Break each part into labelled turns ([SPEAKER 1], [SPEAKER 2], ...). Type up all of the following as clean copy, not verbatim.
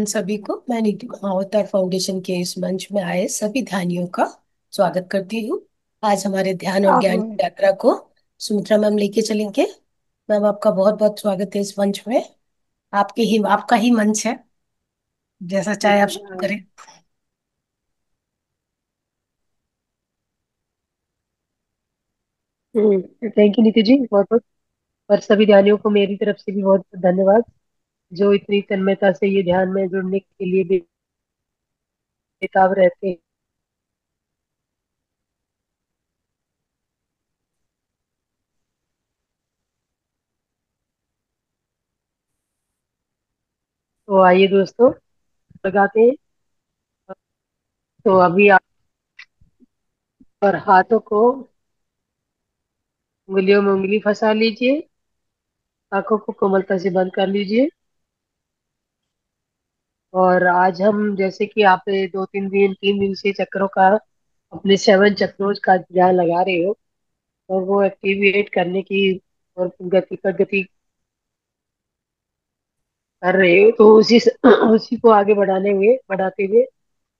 [SPEAKER 1] सभी को। मैं नीति अवतार फाउंडेशन के इस मंच में आए सभी ध्यानियों का स्वागत करती हूँ। आज हमारे ध्यान और
[SPEAKER 2] आप
[SPEAKER 1] ज्ञान की यात्रा को सुमित्रा मैम लेके चलेंगे। मैम, आपका बहुत बहुत स्वागत है इस मंच में। आपका ही मंच है। जैसा चाहे आप शुरू करें।
[SPEAKER 2] थैंक यू नीति जी, बहुत बहुत। और सभी ध्यानियों को मेरी तरफ से भी बहुत बहुत धन्यवाद, जो इतनी तन्मयता से ये ध्यान में जुड़ने के लिए बेताब रहते हैं। तो आइए दोस्तों, लगाते हैं। तो अभी आप और हाथों को उंगलियों में उंगली फंसा लीजिए। आंखों को कोमलता से बंद कर लीजिए। और आज हम, जैसे कि आप 2 3 दिन 3 दिन से चक्रों का, अपने 7 चक्रों का ध्यान लगा रहे हो, और वो एक्टिवेट करने की और गति कर रहे हो, तो उसी को आगे बढ़ाते हुए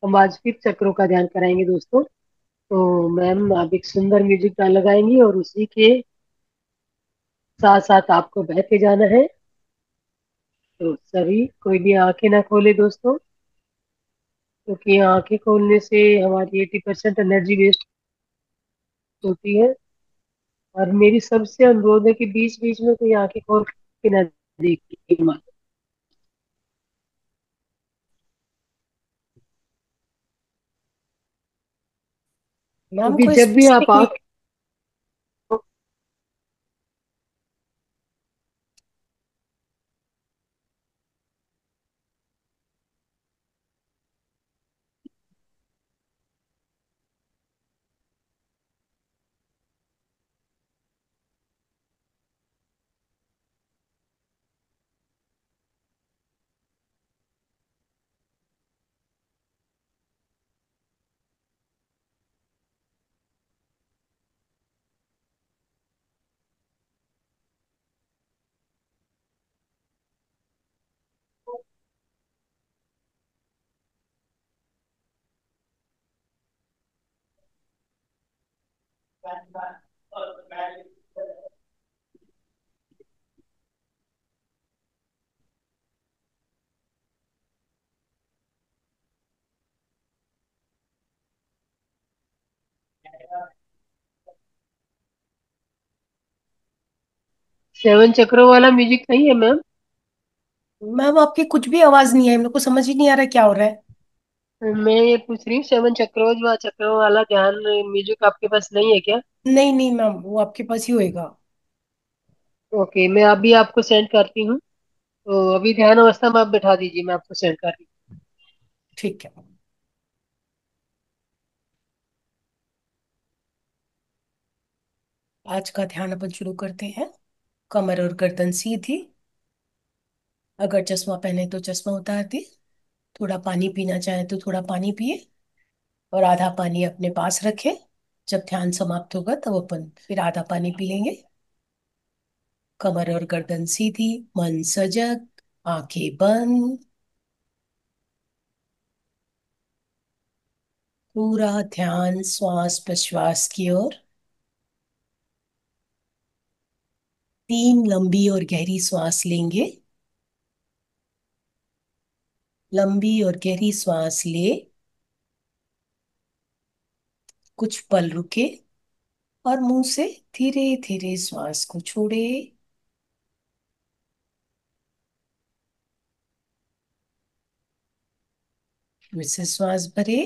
[SPEAKER 2] हम आज फिर चक्रों का ध्यान कराएंगे दोस्तों। तो मैम, आप एक सुंदर म्यूजिक लगाएंगी और उसी के साथ साथ आपको बहते जाना है। तो सभी कोई भी आंखें ना खोले दोस्तों, क्योंकि आंखें खोलने से हमारी 80% एनर्जी वेस्ट होती है। और मेरी सबसे अनुरोध है कि बीच बीच में कोई आंखें खोल के ना देखिए मत।
[SPEAKER 1] मैम,
[SPEAKER 2] क्योंकि
[SPEAKER 1] कोई
[SPEAKER 2] जब भी आप
[SPEAKER 1] स्पेसिफिक।
[SPEAKER 2] आंख 7 चक्रों वाला म्यूजिक नहीं है मैम।
[SPEAKER 1] मैम, आपकी कुछ भी आवाज नहीं है। मेरे को समझ ही नहीं आ रहा है क्या हो रहा है।
[SPEAKER 2] मैं ये पूछ रही हूँ, 7 चक्रों वाला ध्यान म्यूजिक आपके पास नहीं है क्या?
[SPEAKER 1] नहीं नहीं मैम, वो आपके पास ही होएगा।
[SPEAKER 2] ओके, मैं अभी आपको सेंड करती हूँ। तो अभी ध्यान अवस्था में आप बैठा दीजिए, मैं आपको सेंड कर रही
[SPEAKER 1] ठीक है। आज का ध्यान अपन शुरू करते हैं। कमर और गर्दन सीधी। अगर चश्मा पहने तो चश्मा उतार दी। थोड़ा पानी पीना चाहे तो थोड़ा पानी पिए। और आधा पानी अपने पास रखें। जब ध्यान समाप्त होगा तब अपन फिर आधा पानी पी लेंगे। कमर और गर्दन सीधी। मन सजग। आंखें बंद। पूरा ध्यान श्वास प्रश्वास की ओर। 3 लंबी और गहरी श्वास लेंगे। लंबी और गहरी श्वास ले। कुछ पल रुके। और मुंह से धीरे धीरे श्वास को छोड़े। फिर से श्वास भरे।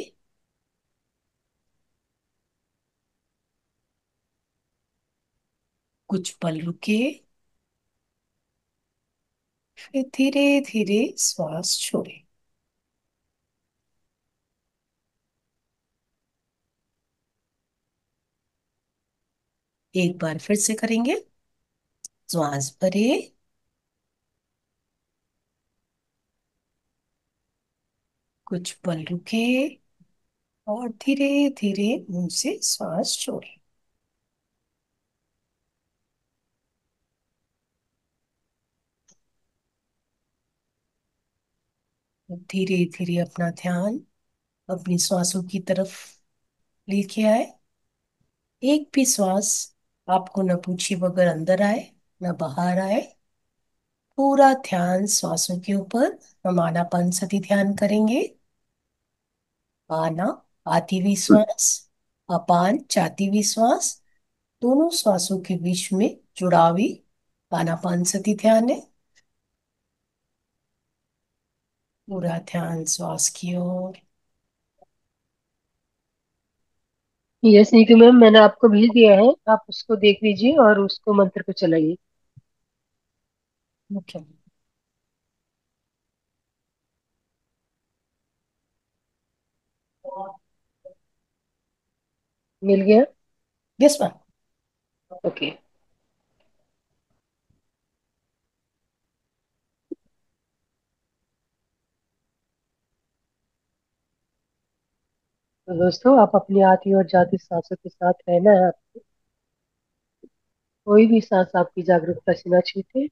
[SPEAKER 1] कुछ पल रुके। फिर धीरे धीरे श्वास छोड़े। एक बार फिर से करेंगे। श्वास भरे। कुछ पल रुके। और धीरे धीरे मुंह से श्वास छोड़े। धीरे धीरे अपना ध्यान अपनी श्वासों की तरफ लेके आए। एक भी श्वास आपको न पूछे बगैर अंदर आए, न बाहर आए। पूरा ध्यान श्वासों के ऊपर। हम आनापानसति ध्यान करेंगे। आना, आती हुई श्वास। अपान, जाती हुई श्वास। दोनों श्वासों के बीच में जुड़ावी आनापानसति ध्यान है। पूरा ध्यान श्वास की ओर।
[SPEAKER 2] यस नीतू मैम, मैंने आपको भेज दिया है, आप उसको देख लीजिए और उसको मंत्र को चलाइए।
[SPEAKER 1] ओके।
[SPEAKER 2] मिल गया?
[SPEAKER 1] Yes ma'am.
[SPEAKER 2] ओके। तो दोस्तों, आप अपनी आती और जाती सांसों के साथ रहना है। कोई भी सांस आपकी जागरूकता से ना छूटे।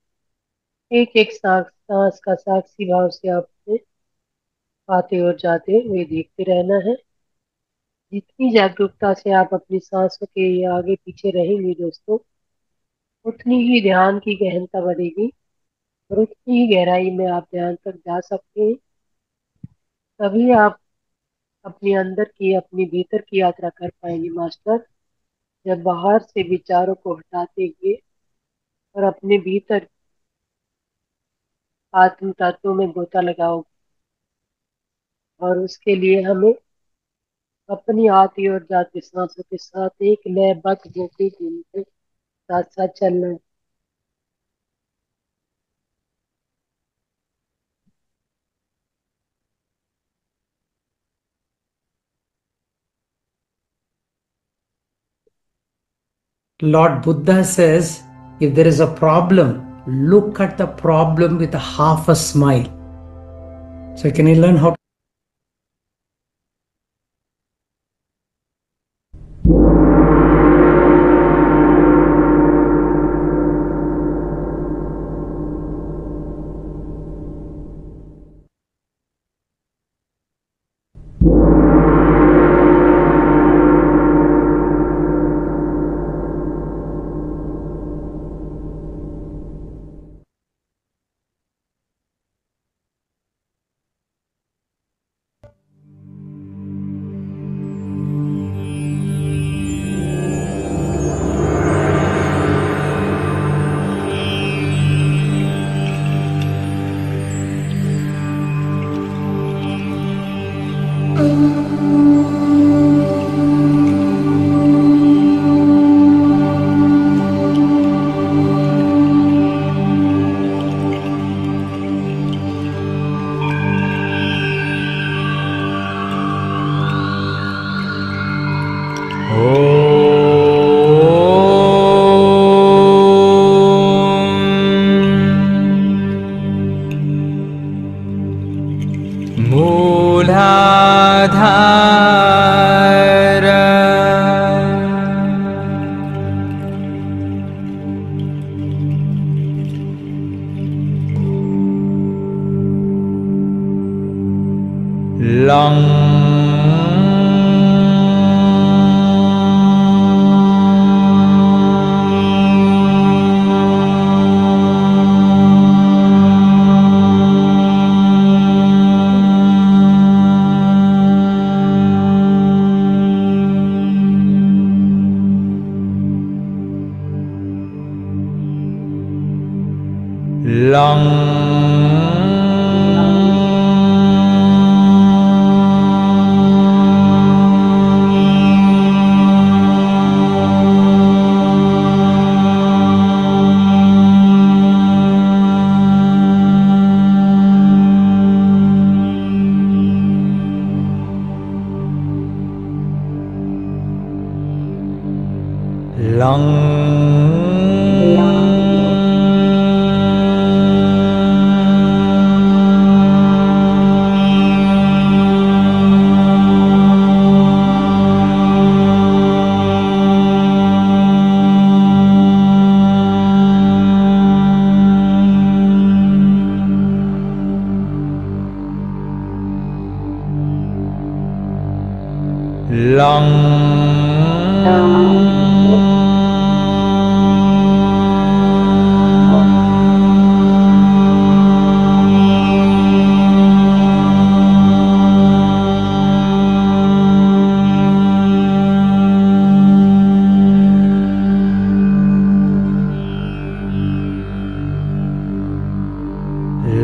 [SPEAKER 2] एक एक सांस सांस का साक्षी भाव से आपने आते और जाते हुए देखते रहना है। जितनी जागरूकता से आप अपनी सांसों के आगे पीछे रहेंगे दोस्तों, उतनी ही ध्यान की गहनता बढ़ेगी और उतनी ही गहराई में आप ध्यान तक जा सकते हैं। तभी आप अपने अंदर की, अपनी भीतर की यात्रा कर पाएंगे मास्टर। जब बाहर से विचारों को हटाते हुए और अपने भीतर आत्म तत्वों में गोता लगाओगे। और उसके लिए हमें अपनी आती और जाती सांसों के साथ एक लयबद्ध गति के साथ साथ चलना है।
[SPEAKER 3] Lord Buddha says, if there is a problem, look at the problem with a half a smile. So, can you learn how to?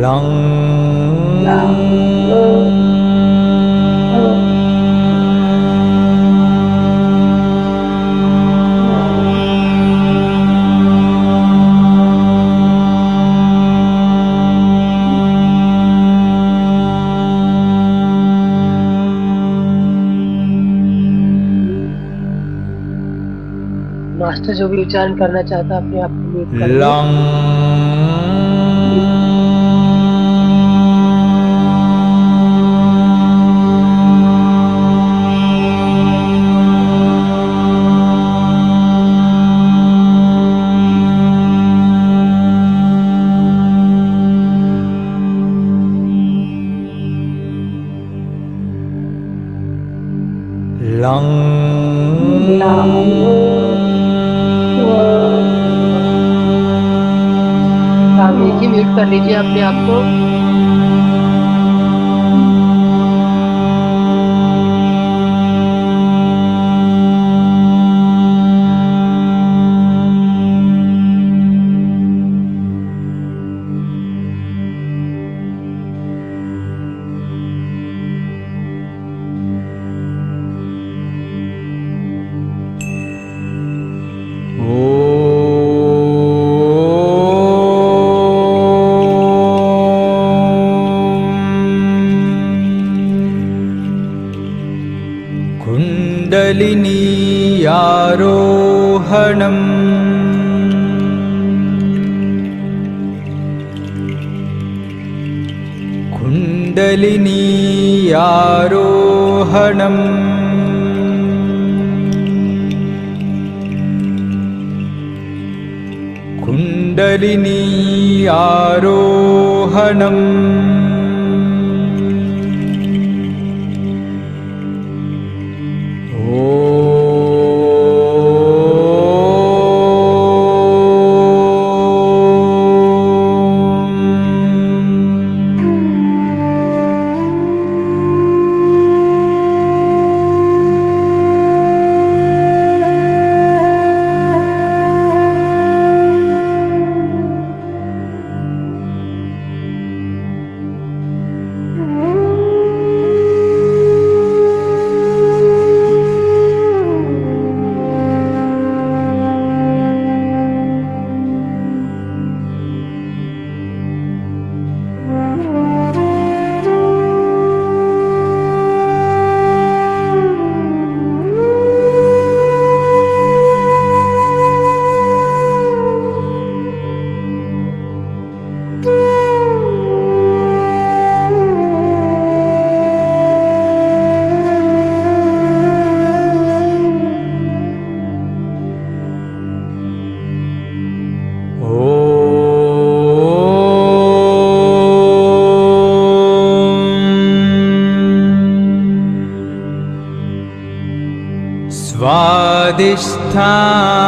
[SPEAKER 4] लं
[SPEAKER 2] मास्टर जो भी उच्चारण करना चाहता है अपने आप को म्यूट कर ले।
[SPEAKER 4] लं
[SPEAKER 2] आप एक ही म्यूट कर लीजिए अपने आप को।
[SPEAKER 4] कुण्डलिनी आरोहणम् कुण्डलिनी आरोहणम् कुण्डलिनी आरोहणम् स्वादिष्ठान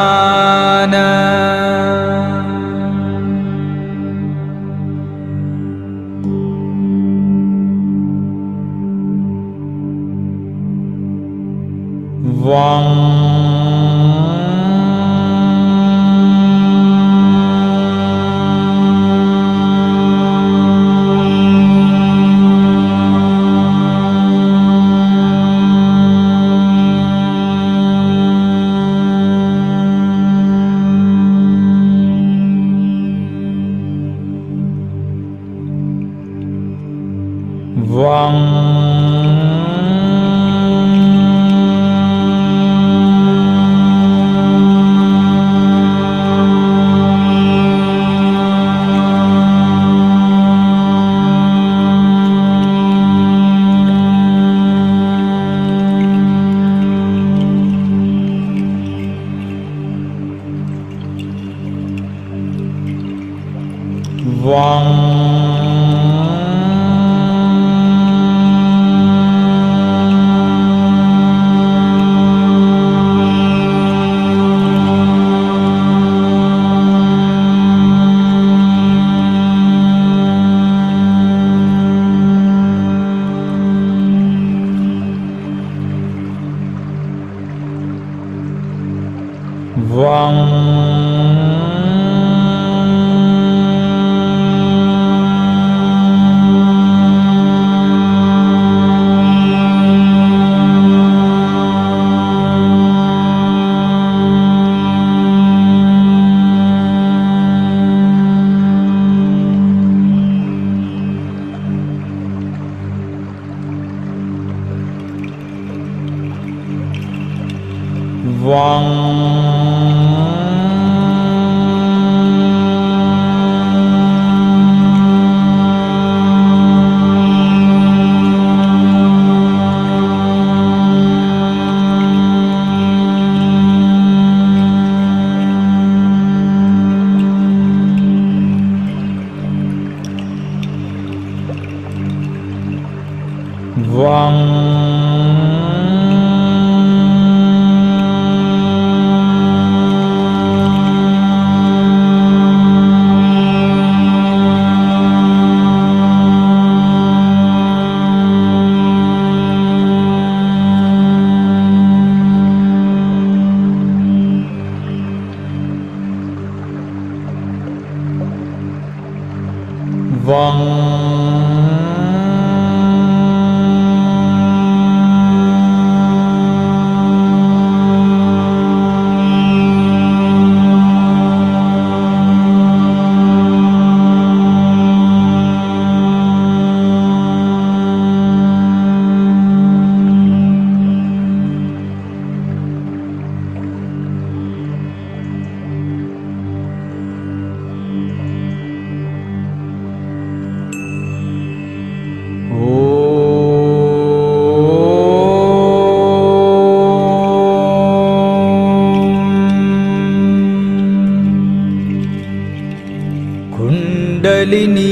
[SPEAKER 4] कुण्डलिनी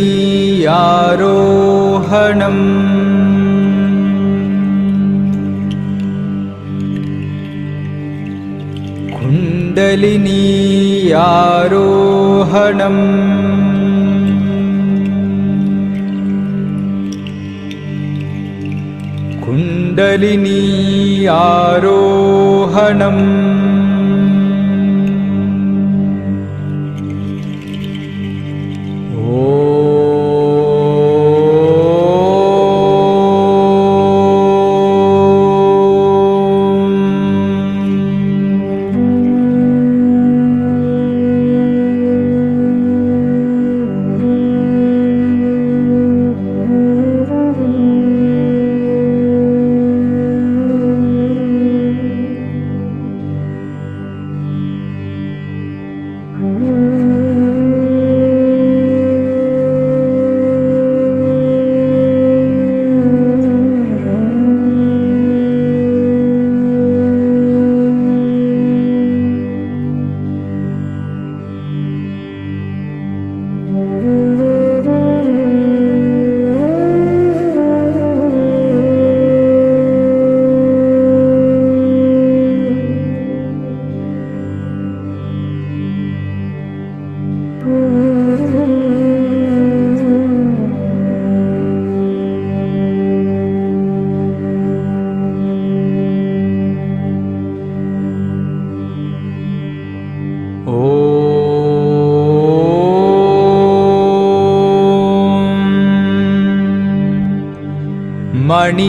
[SPEAKER 4] आरोहणम् कुण्डलिनी आरोहणम् कुण्डलिनी आरोहणम्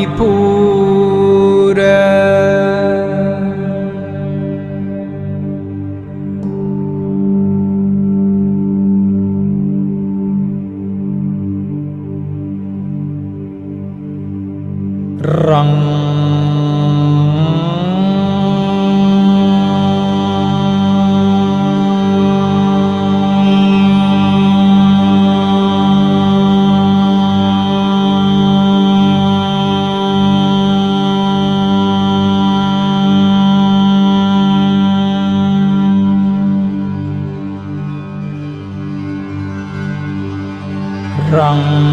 [SPEAKER 4] मणिपुर रंग रंग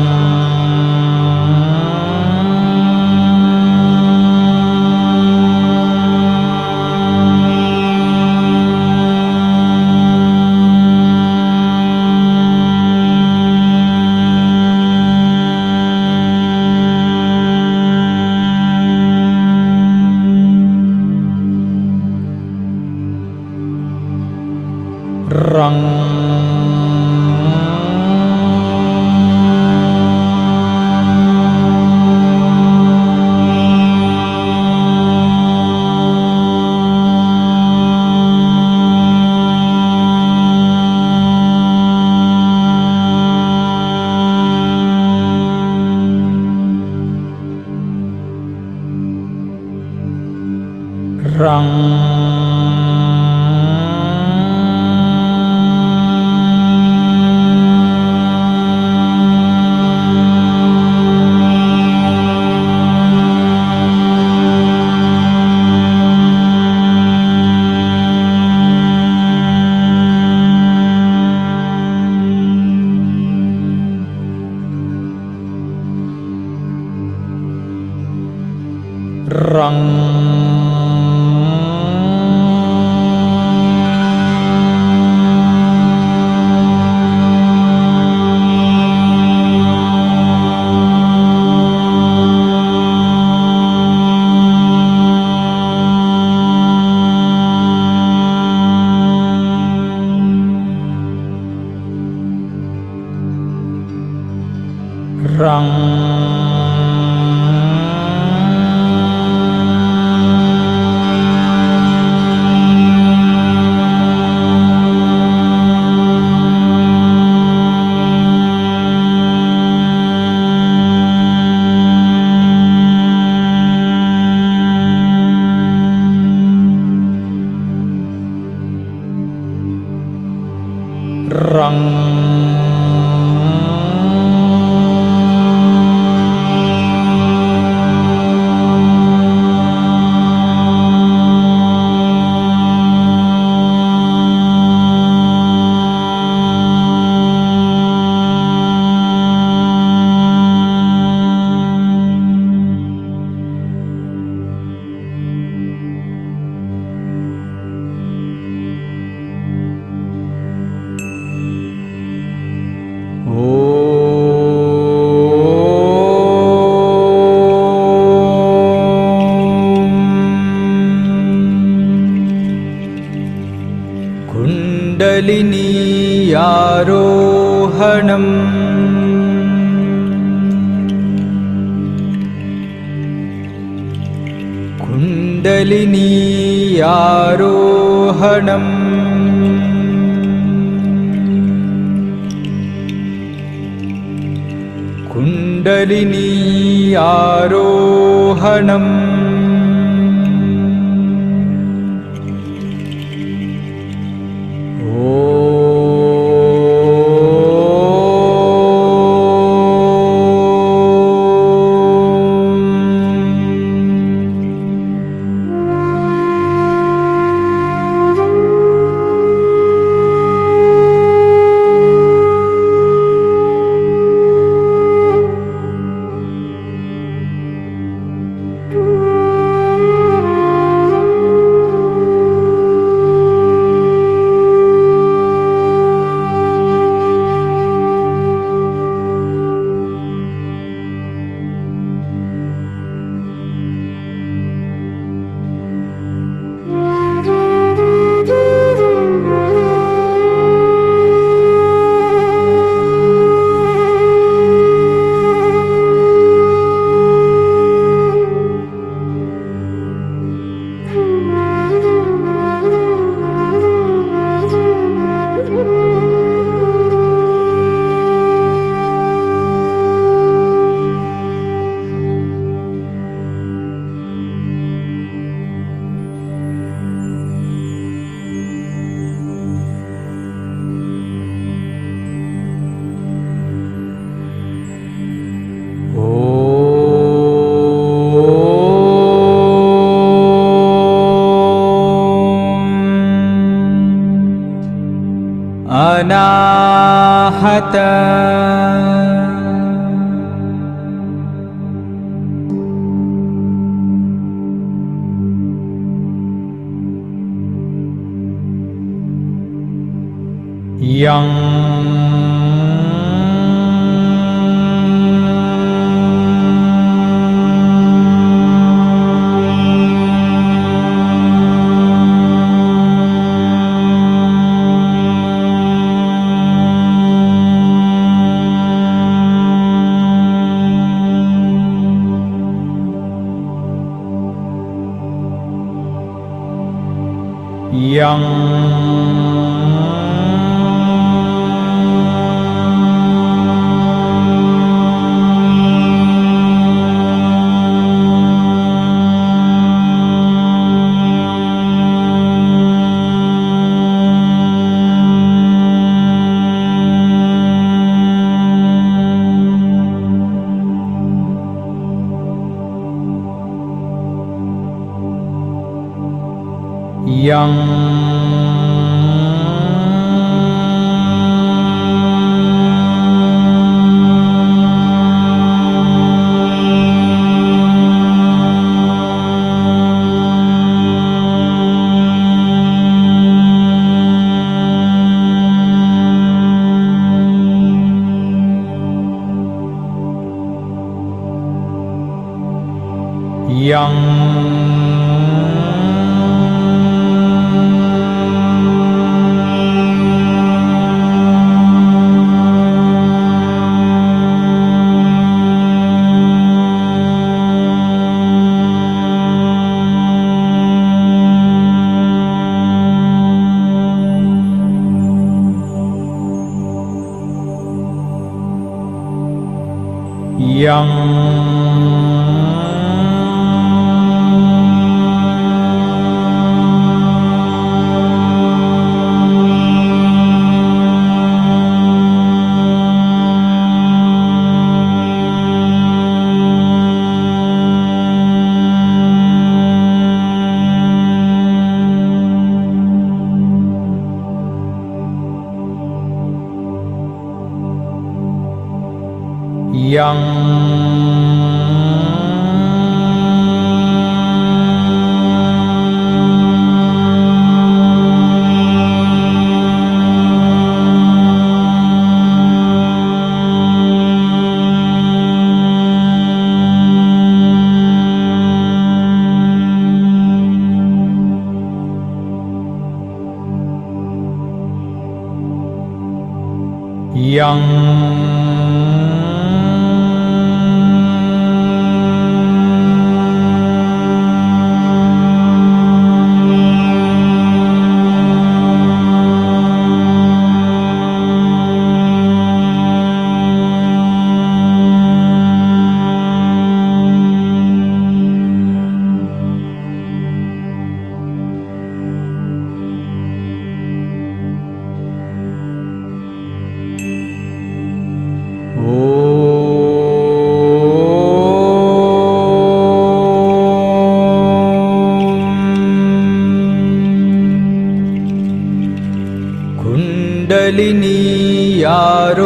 [SPEAKER 4] रं रं कुण्डलिनी आरोहणम् कुण्डलिनी आरोहणम् कुण्डलिनी आरोहणम् अनाहत यं यं यं यं yang yang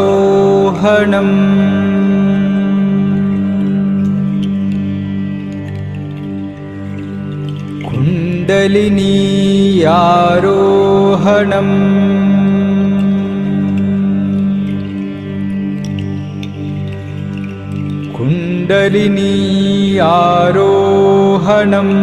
[SPEAKER 4] कुण्डलिनीयारोहणम् कुण्डलिनीयारोहणम् कुण्डलिनीयारोहणम्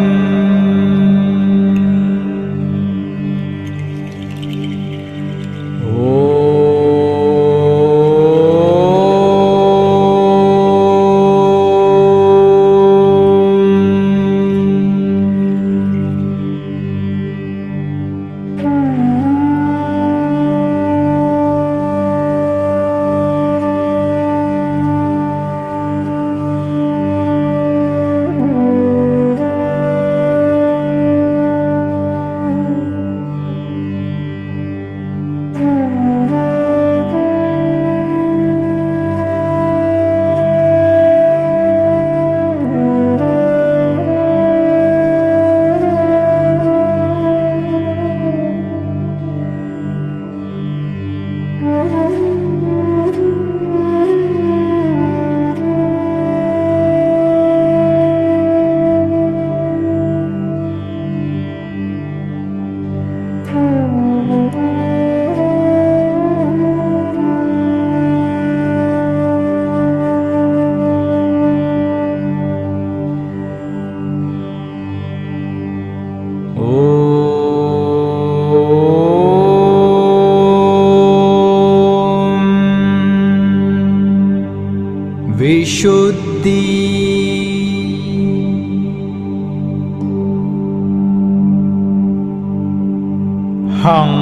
[SPEAKER 4] विशुद्धि हं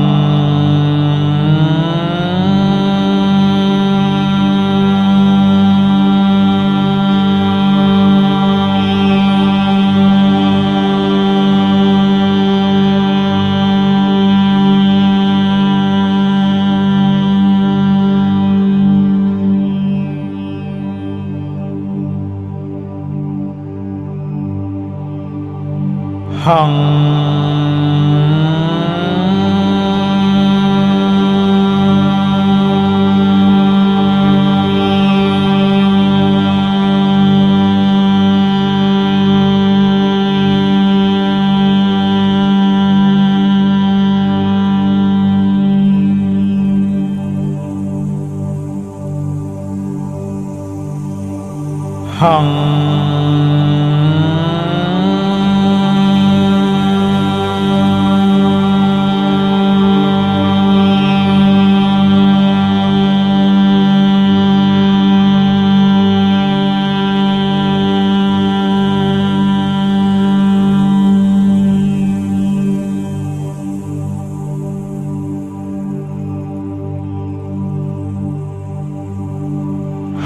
[SPEAKER 4] hằng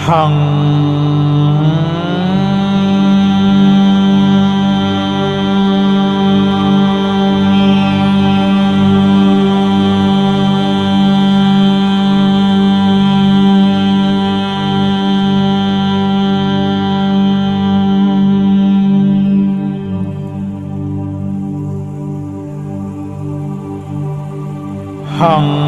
[SPEAKER 4] hằng hằng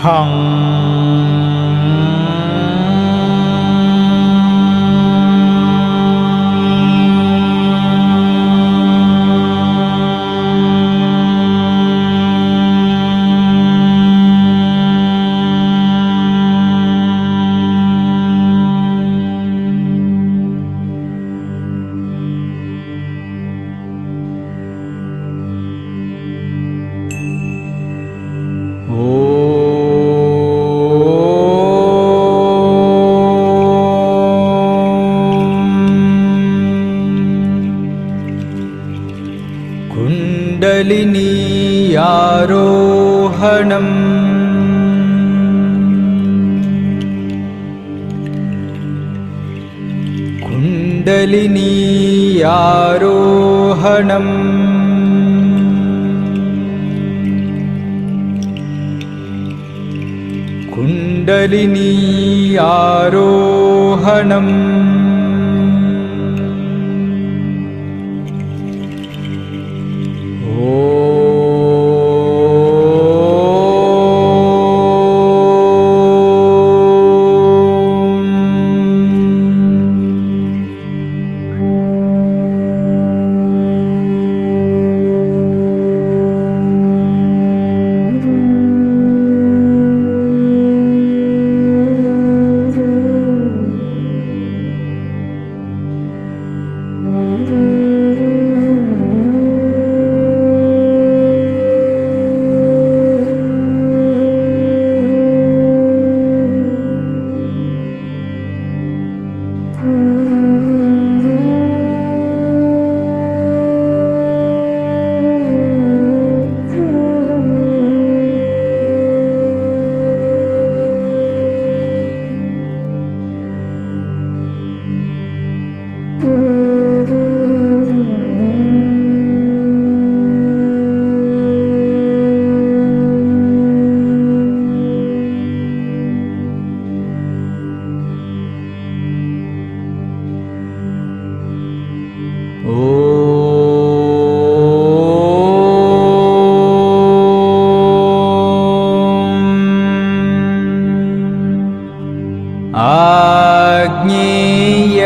[SPEAKER 4] hằng kundalini आरोहणम् kundalini आरोहणम् kundalini आरोहणम् आज्ञेय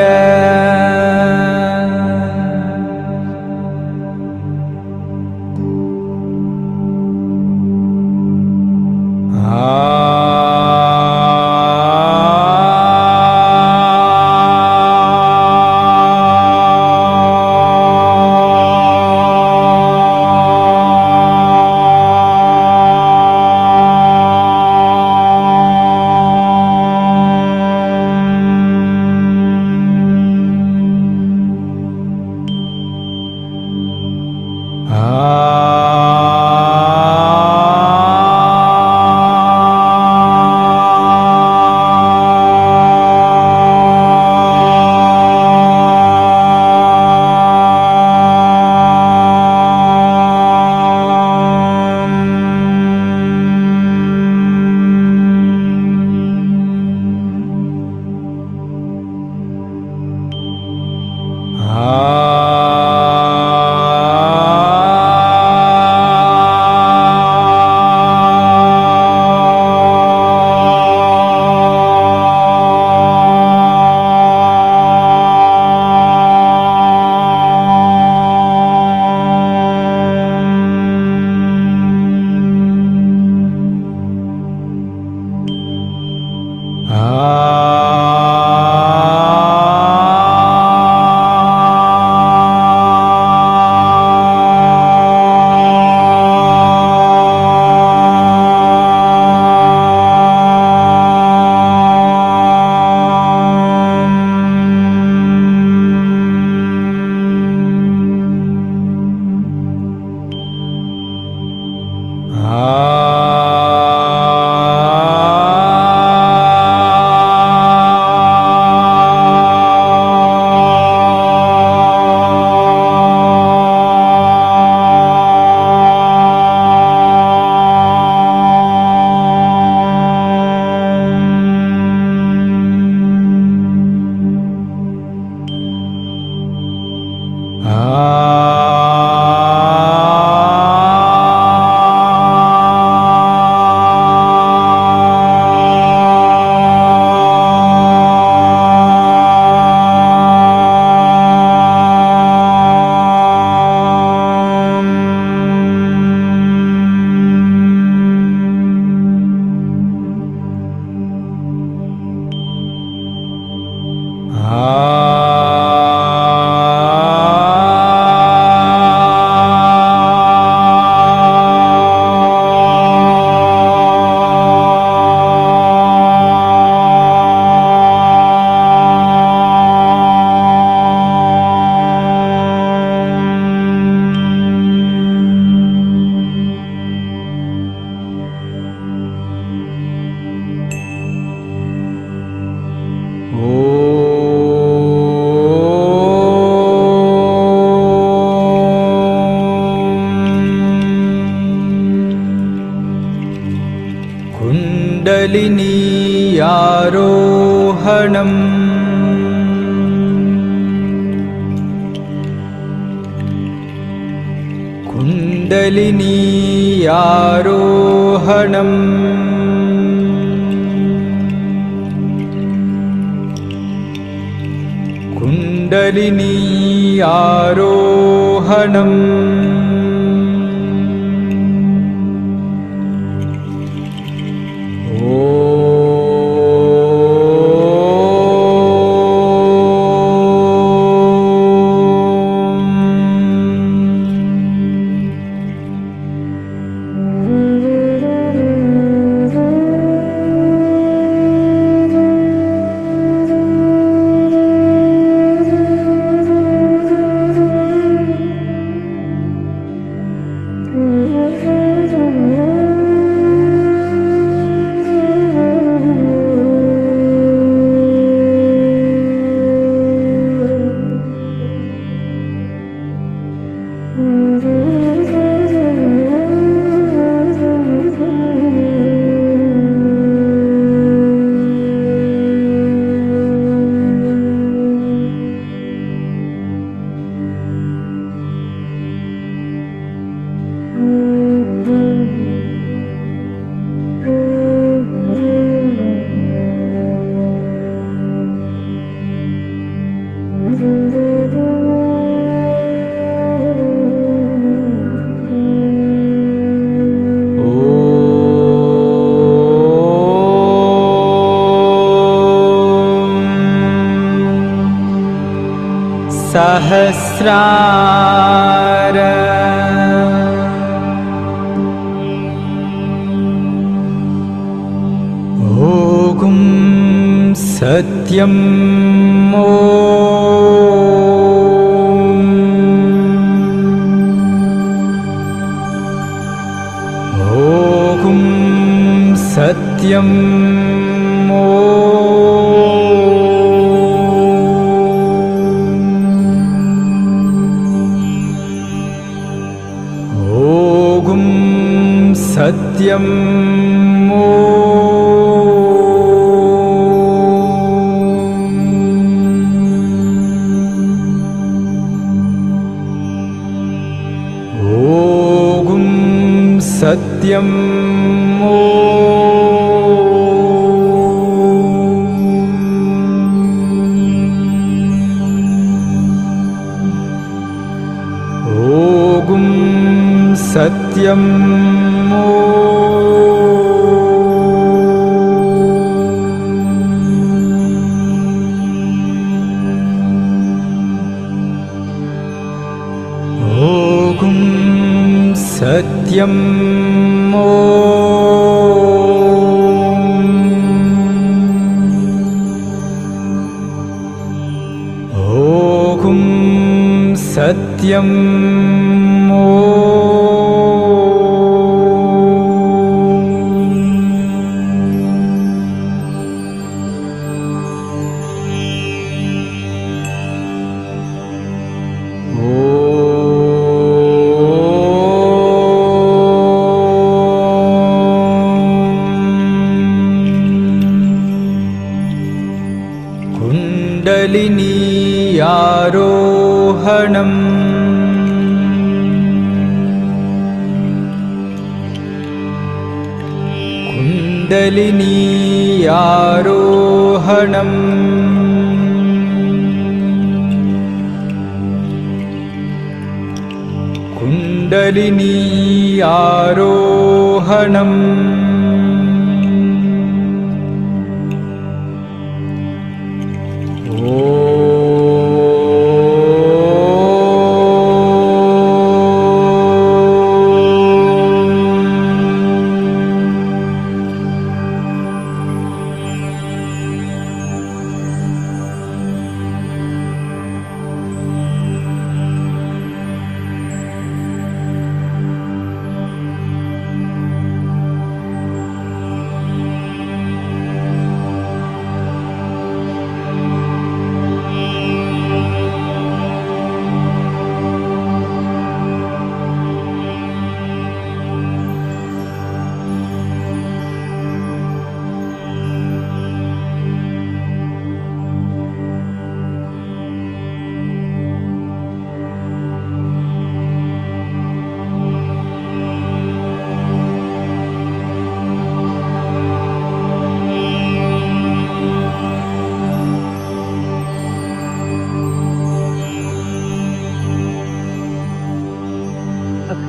[SPEAKER 4] kundalini आरोहणम् kundalini आरोहणम् kundalini आरोहणम् सहस्रार ओगुं सत्यम् ओगुं सत्यम् सत्यम् ओगुं सत्यम् ओगुं सत्यम् ओगुं सत्यम् ओगुं सत्यम् कुण्डलिनी आरोहणम् कुण्डलिनी आरोहणम् कुण्डलिनी आरोहणम्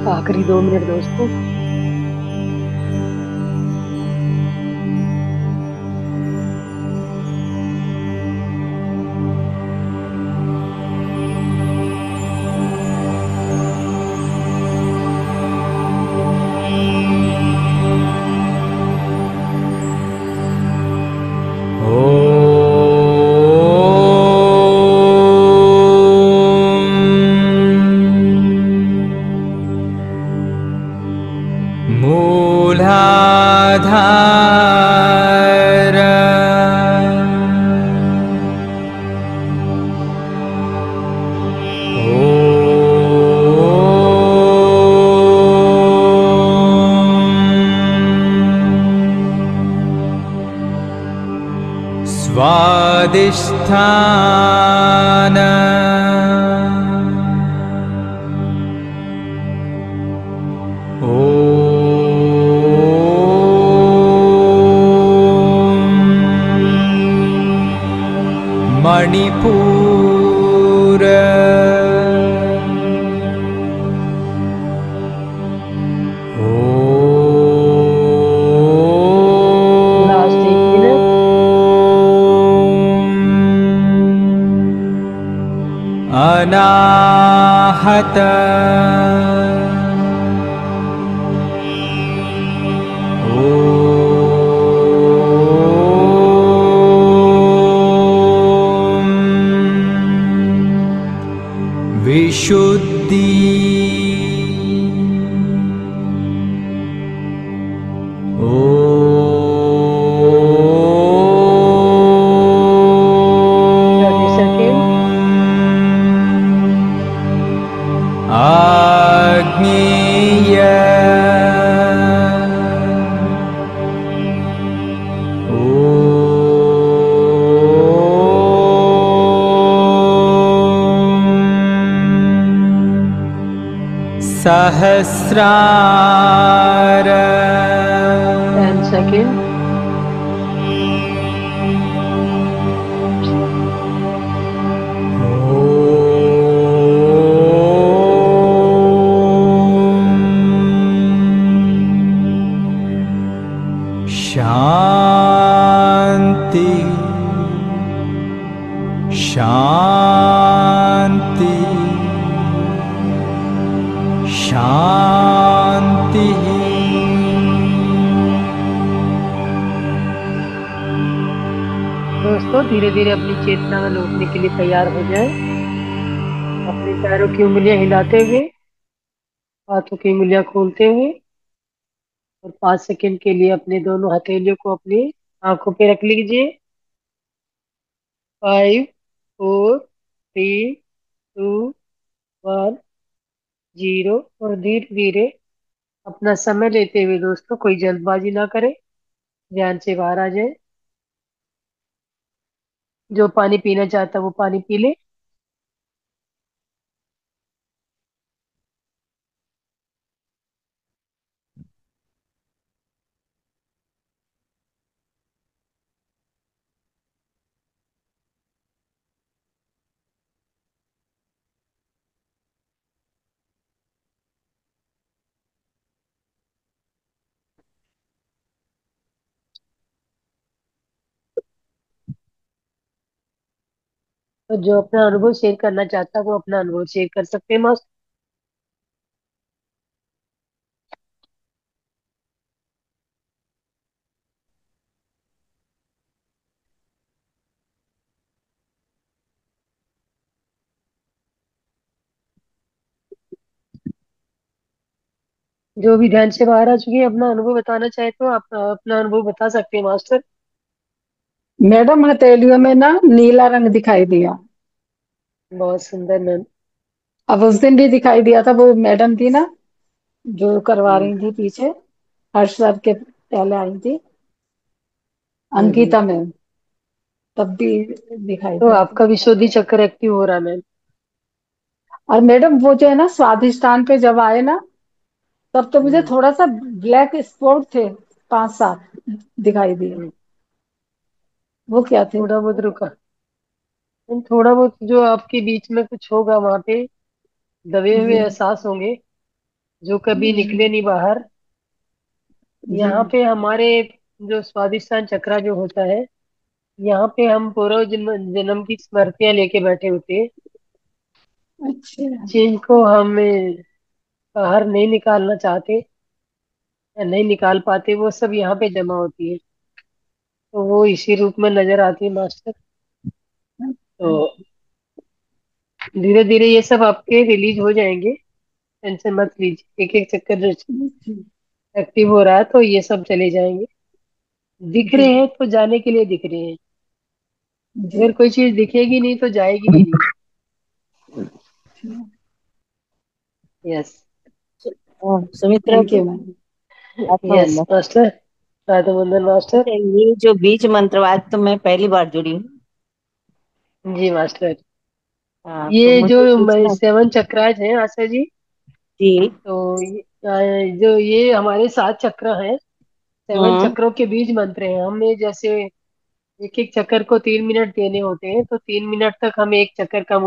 [SPEAKER 2] आखिरी 2 मिनट दोस्तों।
[SPEAKER 4] मूलाधार स्वादिष्ठान मणिपुर
[SPEAKER 2] लास्ट 1 मिनट।
[SPEAKER 4] अनाहत विशुद्धि
[SPEAKER 2] थर्टी सेकेंड।
[SPEAKER 4] आग्नेय सहस्रार
[SPEAKER 2] 10 सेकेंड।
[SPEAKER 4] शांति शांति शांति।
[SPEAKER 2] दोस्तों धीरे धीरे अपनी चेतना में लौटने के लिए तैयार हो जाएं। अपने पैरों की उंगलियां हिलाते हुए, हाथों की उंगलियां खोलते हुए, और 5 सेकेंड के लिए अपने दोनों हथेलियों को अपनी आंखों पे रख लीजिए। 5 4 3 2 1 0। और धीरे धीरे अपना समय लेते हुए दोस्तों, कोई जल्दबाजी ना करें, ध्यान से बाहर आ जाए। जो पानी पीना चाहता है वो पानी पी ले। तो जो अपना अनुभव शेयर करना चाहता है वो अपना अनुभव शेयर कर सकते हैं मास्टर। जो भी ध्यान से बाहर आ चुके हैं अपना अनुभव बताना चाहे तो आप अपना अनुभव बता सकते हैं मास्टर।
[SPEAKER 5] मैडम हथेलियों में ना नीला रंग दिखाई दिया।
[SPEAKER 2] बहुत सुंदर मैम।
[SPEAKER 5] अब उस दिन भी दिखाई दिया था, वो मैडम थी ना जो करवा
[SPEAKER 2] हम्म
[SPEAKER 5] रही थी पीछे, हर्ष सर के पहले आई थी,
[SPEAKER 2] हम्म।
[SPEAKER 5] अंकिता मैम, तब भी दिखाई
[SPEAKER 2] तो
[SPEAKER 5] दिया था।
[SPEAKER 2] आपका विशुद्धि चक्र एक्टिव हो रहा है मैम।
[SPEAKER 5] और मैडम वो जो है ना स्वादिष्टान पे जब आए ना, तब तो मुझे
[SPEAKER 2] हम्म
[SPEAKER 5] थोड़ा सा ब्लैक स्पॉट थे, 5-7 दिखाई दिए।
[SPEAKER 2] हम्म।
[SPEAKER 5] वो क्या थे?
[SPEAKER 2] थोड़ा बहुत रुका। थोड़ा बहुत जो आपके बीच में कुछ होगा वहां पे दबे हुए
[SPEAKER 5] जी
[SPEAKER 2] एहसास होंगे जो कभी निकले
[SPEAKER 5] जी
[SPEAKER 2] नहीं बाहर।
[SPEAKER 5] जी।
[SPEAKER 2] यहाँ पे हमारे जो स्वादिष्टान चक्रा जो होता है, यहाँ पे हम पूर्व जन्म जन्म की स्मृतियां लेके बैठे होते हैं
[SPEAKER 5] अच्छा।
[SPEAKER 2] जिनको हम बाहर नहीं निकालना चाहते या नहीं निकाल पाते, वो सब यहाँ पे जमा होती है। तो वो इसी रूप में नजर आती है मास्टर। तो धीरे धीरे ये सब आपके रिलीज हो जाएंगे। टेंशन मत लीजिए, एक एक चक्कर जो
[SPEAKER 5] जी
[SPEAKER 2] एक्टिव हो रहा है तो ये सब चले जाएंगे। दिख
[SPEAKER 5] जी
[SPEAKER 2] रहे हैं तो जाने के लिए दिख रहे हैं।
[SPEAKER 5] जी।
[SPEAKER 2] अगर कोई चीज दिखेगी नहीं तो जाएगी भी नहीं। यस।
[SPEAKER 6] सुमित्रा
[SPEAKER 5] थैंक
[SPEAKER 6] जी।
[SPEAKER 5] You ma'am.
[SPEAKER 6] अच्छा
[SPEAKER 2] यस
[SPEAKER 6] बंदर।
[SPEAKER 2] मास्टर। राधा बंदन मास्टर।
[SPEAKER 6] अच्छा, ये जो बीज मंत्र आज तो मैं पहली बार जुड़ी हूँ।
[SPEAKER 2] जी मास्टर।
[SPEAKER 6] हाँ, तो
[SPEAKER 2] ये जो
[SPEAKER 6] मुझे पूछना।
[SPEAKER 2] 7 चक्राज हैं आशा जी।
[SPEAKER 6] जी।
[SPEAKER 2] तो जो ये हमारे 7 चक्र हैं, 7
[SPEAKER 6] हम्म।
[SPEAKER 2] चक्रों के बीज मंत्र हैं। हमें जैसे एक एक चक्कर को 3 मिनट देने होते हैं, तो 3 मिनट तक हम एक चक्कर का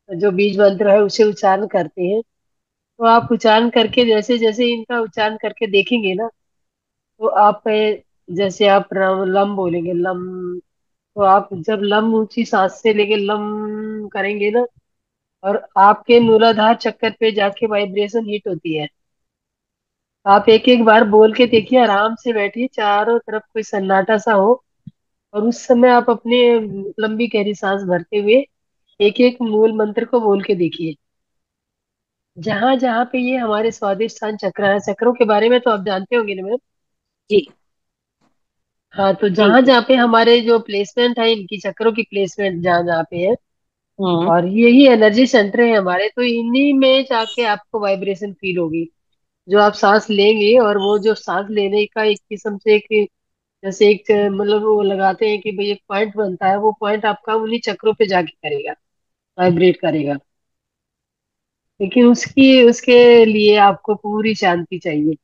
[SPEAKER 2] जो बीज मंत्र है उसे उच्चारण करते हैं। तो आप उच्चारण करके जैसे जैसे इनका उच्चारण करके देखेंगे ना, तो आप जैसे आप लम बोलेंगे लम, तो आप जब लम ऊंची सांस से लेके लम करेंगे ना, और आपके मूलाधार चक्कर पे जाके वाइब्रेशन हिट होती है। आप एक एक बार बोल के देखिए, आराम से बैठिए, चारों तरफ कोई सन्नाटा सा हो, और उस समय आप अपने लंबी गहरी सांस भरते हुए एक एक मूल मंत्र को बोल के देखिए। जहां जहां पे ये हमारे स्वादिष्ट स्थान चक्र है, चक्रों के बारे में तो आप जानते होंगे ना मैम।
[SPEAKER 6] जी
[SPEAKER 2] हाँ, तो
[SPEAKER 6] जी
[SPEAKER 2] जहां
[SPEAKER 6] जी।
[SPEAKER 2] जहाँ पे हमारे जो प्लेसमेंट है इनकी चक्रों की प्लेसमेंट जहां जहाँ पे है,
[SPEAKER 6] हम्म।
[SPEAKER 2] और यही एनर्जी सेंटर है हमारे, तो इन्हीं में जाके आपको वाइब्रेशन फील होगी। जो आप सांस लेंगे, और वो जो सांस लेने का एक किस्म से एक जैसे एक मतलब वो लगाते हैं कि भाई एक पॉइंट बनता है, वो पॉइंट आपका उन्हीं चक्रों पे जाके करेगा, वाइब्रेट करेगा। लेकिन उसकी उसके लिए आपको पूरी शांति चाहिए,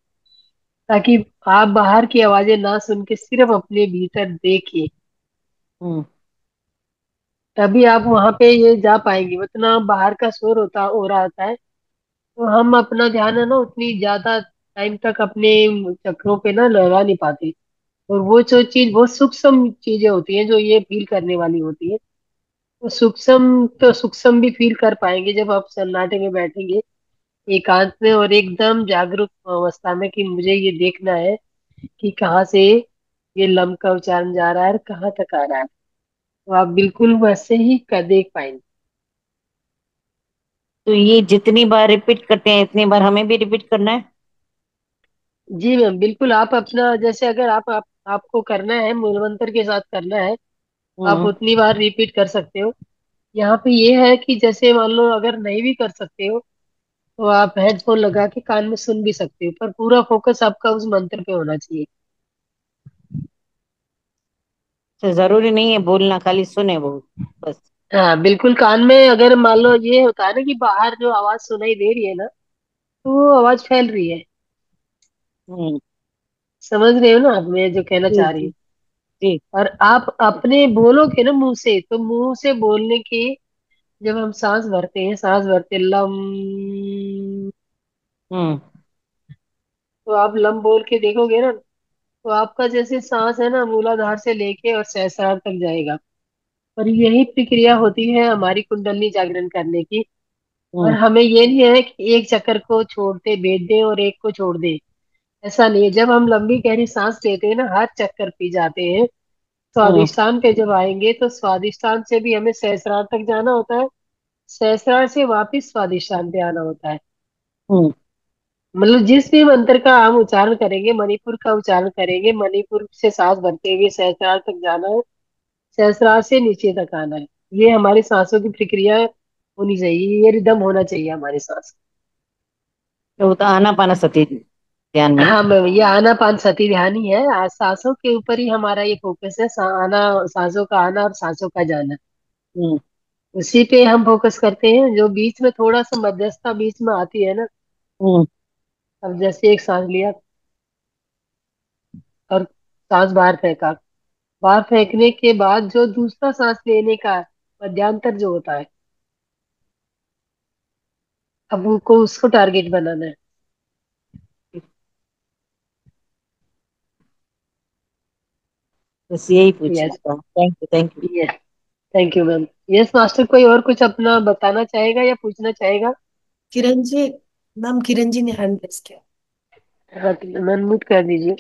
[SPEAKER 2] ताकि आप बाहर की आवाजें ना सुन के सिर्फ अपने भीतर देखिए।
[SPEAKER 6] हम्म।
[SPEAKER 2] तभी आप वहां पे ये जा पाएंगे। उतना बाहर का शोर होता हो रहा होता है, तो हम अपना ध्यान है ना उतनी ज्यादा टाइम तक अपने चक्रों पे ना लगा नहीं पाते। और वो जो चीज बहुत सूक्ष्म चीजें होती हैं जो ये फील करने वाली होती है, तो सूक्ष्म भी फील कर पाएंगे जब आप सन्नाटे में बैठेंगे एकांत में, और एकदम जागरूक अवस्था में कि मुझे ये देखना है कि कहाँ से ये लम का उच्चारण जा रहा है और कहाँ तक आ रहा है। तो आप बिल्कुल वैसे ही देख पाएंगे।
[SPEAKER 6] तो ये जितनी बार रिपीट करते हैं इतनी बार हमें भी रिपीट करना है?
[SPEAKER 2] जी मैम बिल्कुल। आप अपना जैसे अगर आपको करना है, मूल मंत्र के साथ करना है, आप
[SPEAKER 6] हम्म।
[SPEAKER 2] उतनी बार रिपीट कर सकते हो। यहाँ पे ये है कि जैसे मान लो अगर नहीं भी कर सकते हो, तो आप हेडफोन लगा के कान में सुन भी सकते हो, पर पूरा फोकस आपका उस मंत्र पे होना चाहिए।
[SPEAKER 6] तो जरूरी नहीं है बोलना, खाली सुने वो बस।
[SPEAKER 2] हाँ बिल्कुल, कान में अगर मान लो ये होता है ना कि बाहर जो आवाज सुनाई दे रही है ना, तो वो आवाज फैल रही है।
[SPEAKER 6] हम्म।
[SPEAKER 2] समझ रहे हो ना आप मैं जो कहना
[SPEAKER 6] जी
[SPEAKER 2] चाह रही
[SPEAKER 6] जी
[SPEAKER 2] हूँ।
[SPEAKER 6] जी।
[SPEAKER 2] और आप अपने बोलोगे ना मुंह से, तो मुंह से बोलने की, जब हम सांस भरते हैं, सांस भरते लम,
[SPEAKER 6] हम्म
[SPEAKER 2] तो आप लम बोल के देखोगे ना, तो आपका जैसे सांस है ना मूलाधार से लेके और सहस्रार तक जाएगा। और यही प्रक्रिया होती है हमारी कुंडली जागरण करने की। और
[SPEAKER 6] हम्म
[SPEAKER 2] हमें ये नहीं है कि एक चक्कर को छोड़ते भेज दें और एक को छोड़ दें। ऐसा नहीं है। जब हम लंबी गहरी सांस लेते हैं ना, हर चक्कर पी जाते हैं,
[SPEAKER 6] हम्म
[SPEAKER 2] स्वादिष्टान पे जब आएंगे तो स्वादिष्टान से भी हमें सहस्रार तक जाना होता है। सहस्रार से वापिस स्वादिष्टान पे आना होता है।
[SPEAKER 6] हम्म।
[SPEAKER 2] मतलब जिस भी मंत्र का हम उच्चारण करेंगे, मणिपुर का उच्चारण करेंगे, मणिपुर से सांस भरते हुए सहस्रार तक जाना है, सहस्रार से नीचे तक आना है। ये हमारी सांसों की प्रक्रिया होनी चाहिए, ये रिदम होना चाहिए हमारी सांस।
[SPEAKER 6] तो वो तो आना पाना सती ध्यान में ना।
[SPEAKER 2] हाँ मैम, ये आनापान सती ध्यान ही है। आज सांसों के ऊपर ही हमारा ये फोकस है, आना, सांसों का आना और सांसों का जाना।
[SPEAKER 6] हम्म
[SPEAKER 2] उसी पे हम फोकस करते हैं। जो बीच में थोड़ा सा मध्यस्थता बीच में आती है ना,
[SPEAKER 6] हम्म।
[SPEAKER 2] अब जैसे एक सांस लिया और सांस बाहर फेंका, बाहर फेंकने के बाद जो दूसरा सांस लेने का मध्यांतर जो होता है, अब उनको उसको टारगेट बनाना है।
[SPEAKER 6] बस यही पूछना
[SPEAKER 2] यस,
[SPEAKER 6] था, thank you thank you.
[SPEAKER 2] Yes, thank you ma'am. Yes master, कोई और कुछ अपना बताना चाहेगा या पूछना चाहेगा?
[SPEAKER 1] किरण जी, मैम किरण जी ने हैंड रेस किया।
[SPEAKER 2] हाँ तो मैम म्यूट कर दीजिए।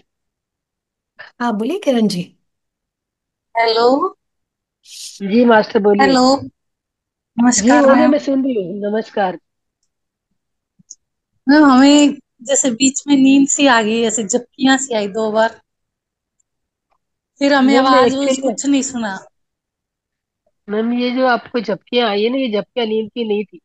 [SPEAKER 1] हाँ बोलिए किरण जी।
[SPEAKER 7] हेलो।
[SPEAKER 2] जी मास्टर बोलिए।
[SPEAKER 7] हेलो।
[SPEAKER 2] जी
[SPEAKER 7] नमस्कार
[SPEAKER 2] बोलिए,
[SPEAKER 7] मैम।
[SPEAKER 2] मैं सुन रही हूँ, नमस्कार।
[SPEAKER 7] मैम हमें जैसे बीच में नींद सी आ गई, ऐसे झपकियां सी आई 2 बार, फिर हमें
[SPEAKER 2] मैम
[SPEAKER 7] आवाज वूज
[SPEAKER 2] एक्चुअली,
[SPEAKER 7] कुछ नहीं सुना।
[SPEAKER 2] मैम ये जो आपको झपकियां आई है ना, ये झपकियां नींद की नहीं थी।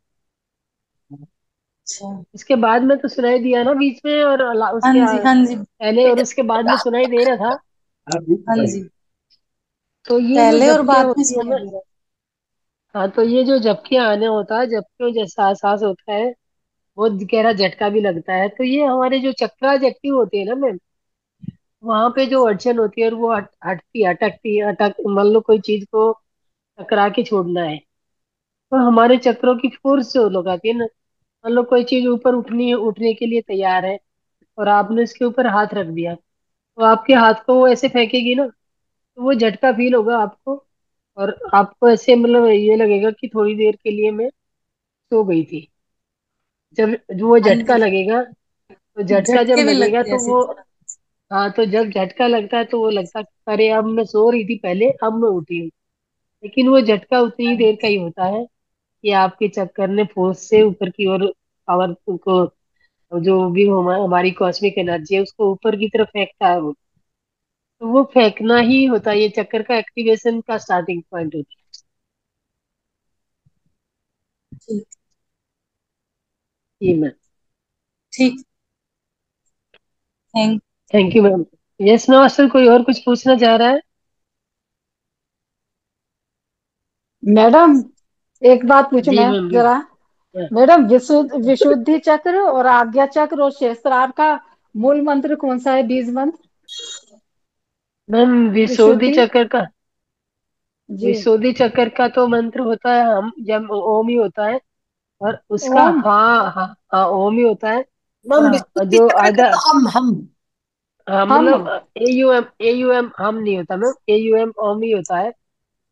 [SPEAKER 7] अच्छा।
[SPEAKER 2] इसके बाद में तो सुनाई दिया ना बीच में, और
[SPEAKER 7] हाँ
[SPEAKER 2] उसके
[SPEAKER 7] जी हाँ जी।
[SPEAKER 2] पहले और उसके बाद में सुनाई दे रहा था।
[SPEAKER 7] हाँ जी।
[SPEAKER 2] तो ये जो
[SPEAKER 7] पहले और
[SPEAKER 2] झपकियां
[SPEAKER 7] बाद में
[SPEAKER 2] होती है
[SPEAKER 7] सुनाई
[SPEAKER 2] ना,
[SPEAKER 7] दे रहा
[SPEAKER 2] हाँ तो ये जो झपकियां आने होता है, झपकियों जैसा एहसास होता है, बहुत गहरा झटका भी लगता है। तो ये हमारे जो चक्रास एक्टिव होते हैं ना मैम, वहां पे जो अड़चन होती है और वो हटती अटकती अटक, मान लो कोई चीज को टकरा के छोड़ना है, तो हमारे चक्रों की फोर्स जो लोग आती है ना, मान लो कोई चीज ऊपर उठनी है, उठने के लिए तैयार है, और आपने उसके ऊपर हाथ रख दिया, तो आपके हाथ को वो ऐसे फेंकेगी ना, तो वो झटका फील होगा आपको। और आपको ऐसे मतलब ये लगेगा कि थोड़ी देर के लिए मैं सो गई थी। जब जो वो
[SPEAKER 7] हाँ
[SPEAKER 2] झटका
[SPEAKER 7] जी।
[SPEAKER 2] लगेगा, तो झटका जब
[SPEAKER 7] झटके भी
[SPEAKER 2] लगेगा
[SPEAKER 7] लगते हैं
[SPEAKER 2] तो
[SPEAKER 7] ऐसे
[SPEAKER 2] वो,
[SPEAKER 7] थोड़ा।
[SPEAKER 2] हाँ तो जब झटका लगता है तो वो लगता है अरे अब मैं सो रही थी पहले, अब मैं उठी हूँ। लेकिन वो झटका उतनी ही
[SPEAKER 7] हाँ
[SPEAKER 2] देर का
[SPEAKER 7] जी।
[SPEAKER 2] ही होता है कि आपके चक्कर ने फोर्स से ऊपर की ओर पावर को, जो भी हमारी कॉस्मिक एनर्जी है उसको ऊपर की तरफ फेंकता है वो। तो वो फेंकना ही होता है, ये चक्कर का एक्टिवेशन का स्टार्टिंग पॉइंट होता
[SPEAKER 7] ठीक।
[SPEAKER 2] है। जी मैम।
[SPEAKER 7] ठीक। Thank.
[SPEAKER 2] Thank you ma'am. Yes master, कोई और कुछ पूछना चाह रहा है?
[SPEAKER 5] मैडम एक बात पूछूं
[SPEAKER 2] जी
[SPEAKER 5] मैं
[SPEAKER 2] मैम
[SPEAKER 5] जरा।
[SPEAKER 2] हाँ।
[SPEAKER 5] मैडम विशुद्धि चक्र और आज्ञा चक्र और सहस्त्रार का मूल मंत्र कौन सा है? बीज मंत्र।
[SPEAKER 2] मैम विशुद्धि
[SPEAKER 5] विशुद्धि।
[SPEAKER 2] चक्र का,
[SPEAKER 5] जी।
[SPEAKER 2] विशुद्धि चक्र का तो मंत्र होता है हम, जब ओम ही होता है। और उसका
[SPEAKER 5] ओम।
[SPEAKER 2] हाँ हाँ हाँ ओम ही होता है। और
[SPEAKER 1] मैम विशुद्धि
[SPEAKER 2] जो
[SPEAKER 1] चक्र का
[SPEAKER 2] आधा,
[SPEAKER 1] तो हम।
[SPEAKER 2] हाँ
[SPEAKER 5] हम।
[SPEAKER 2] मतलब ए यू एम हम नहीं होता मैम, AUM ओम ही होता है।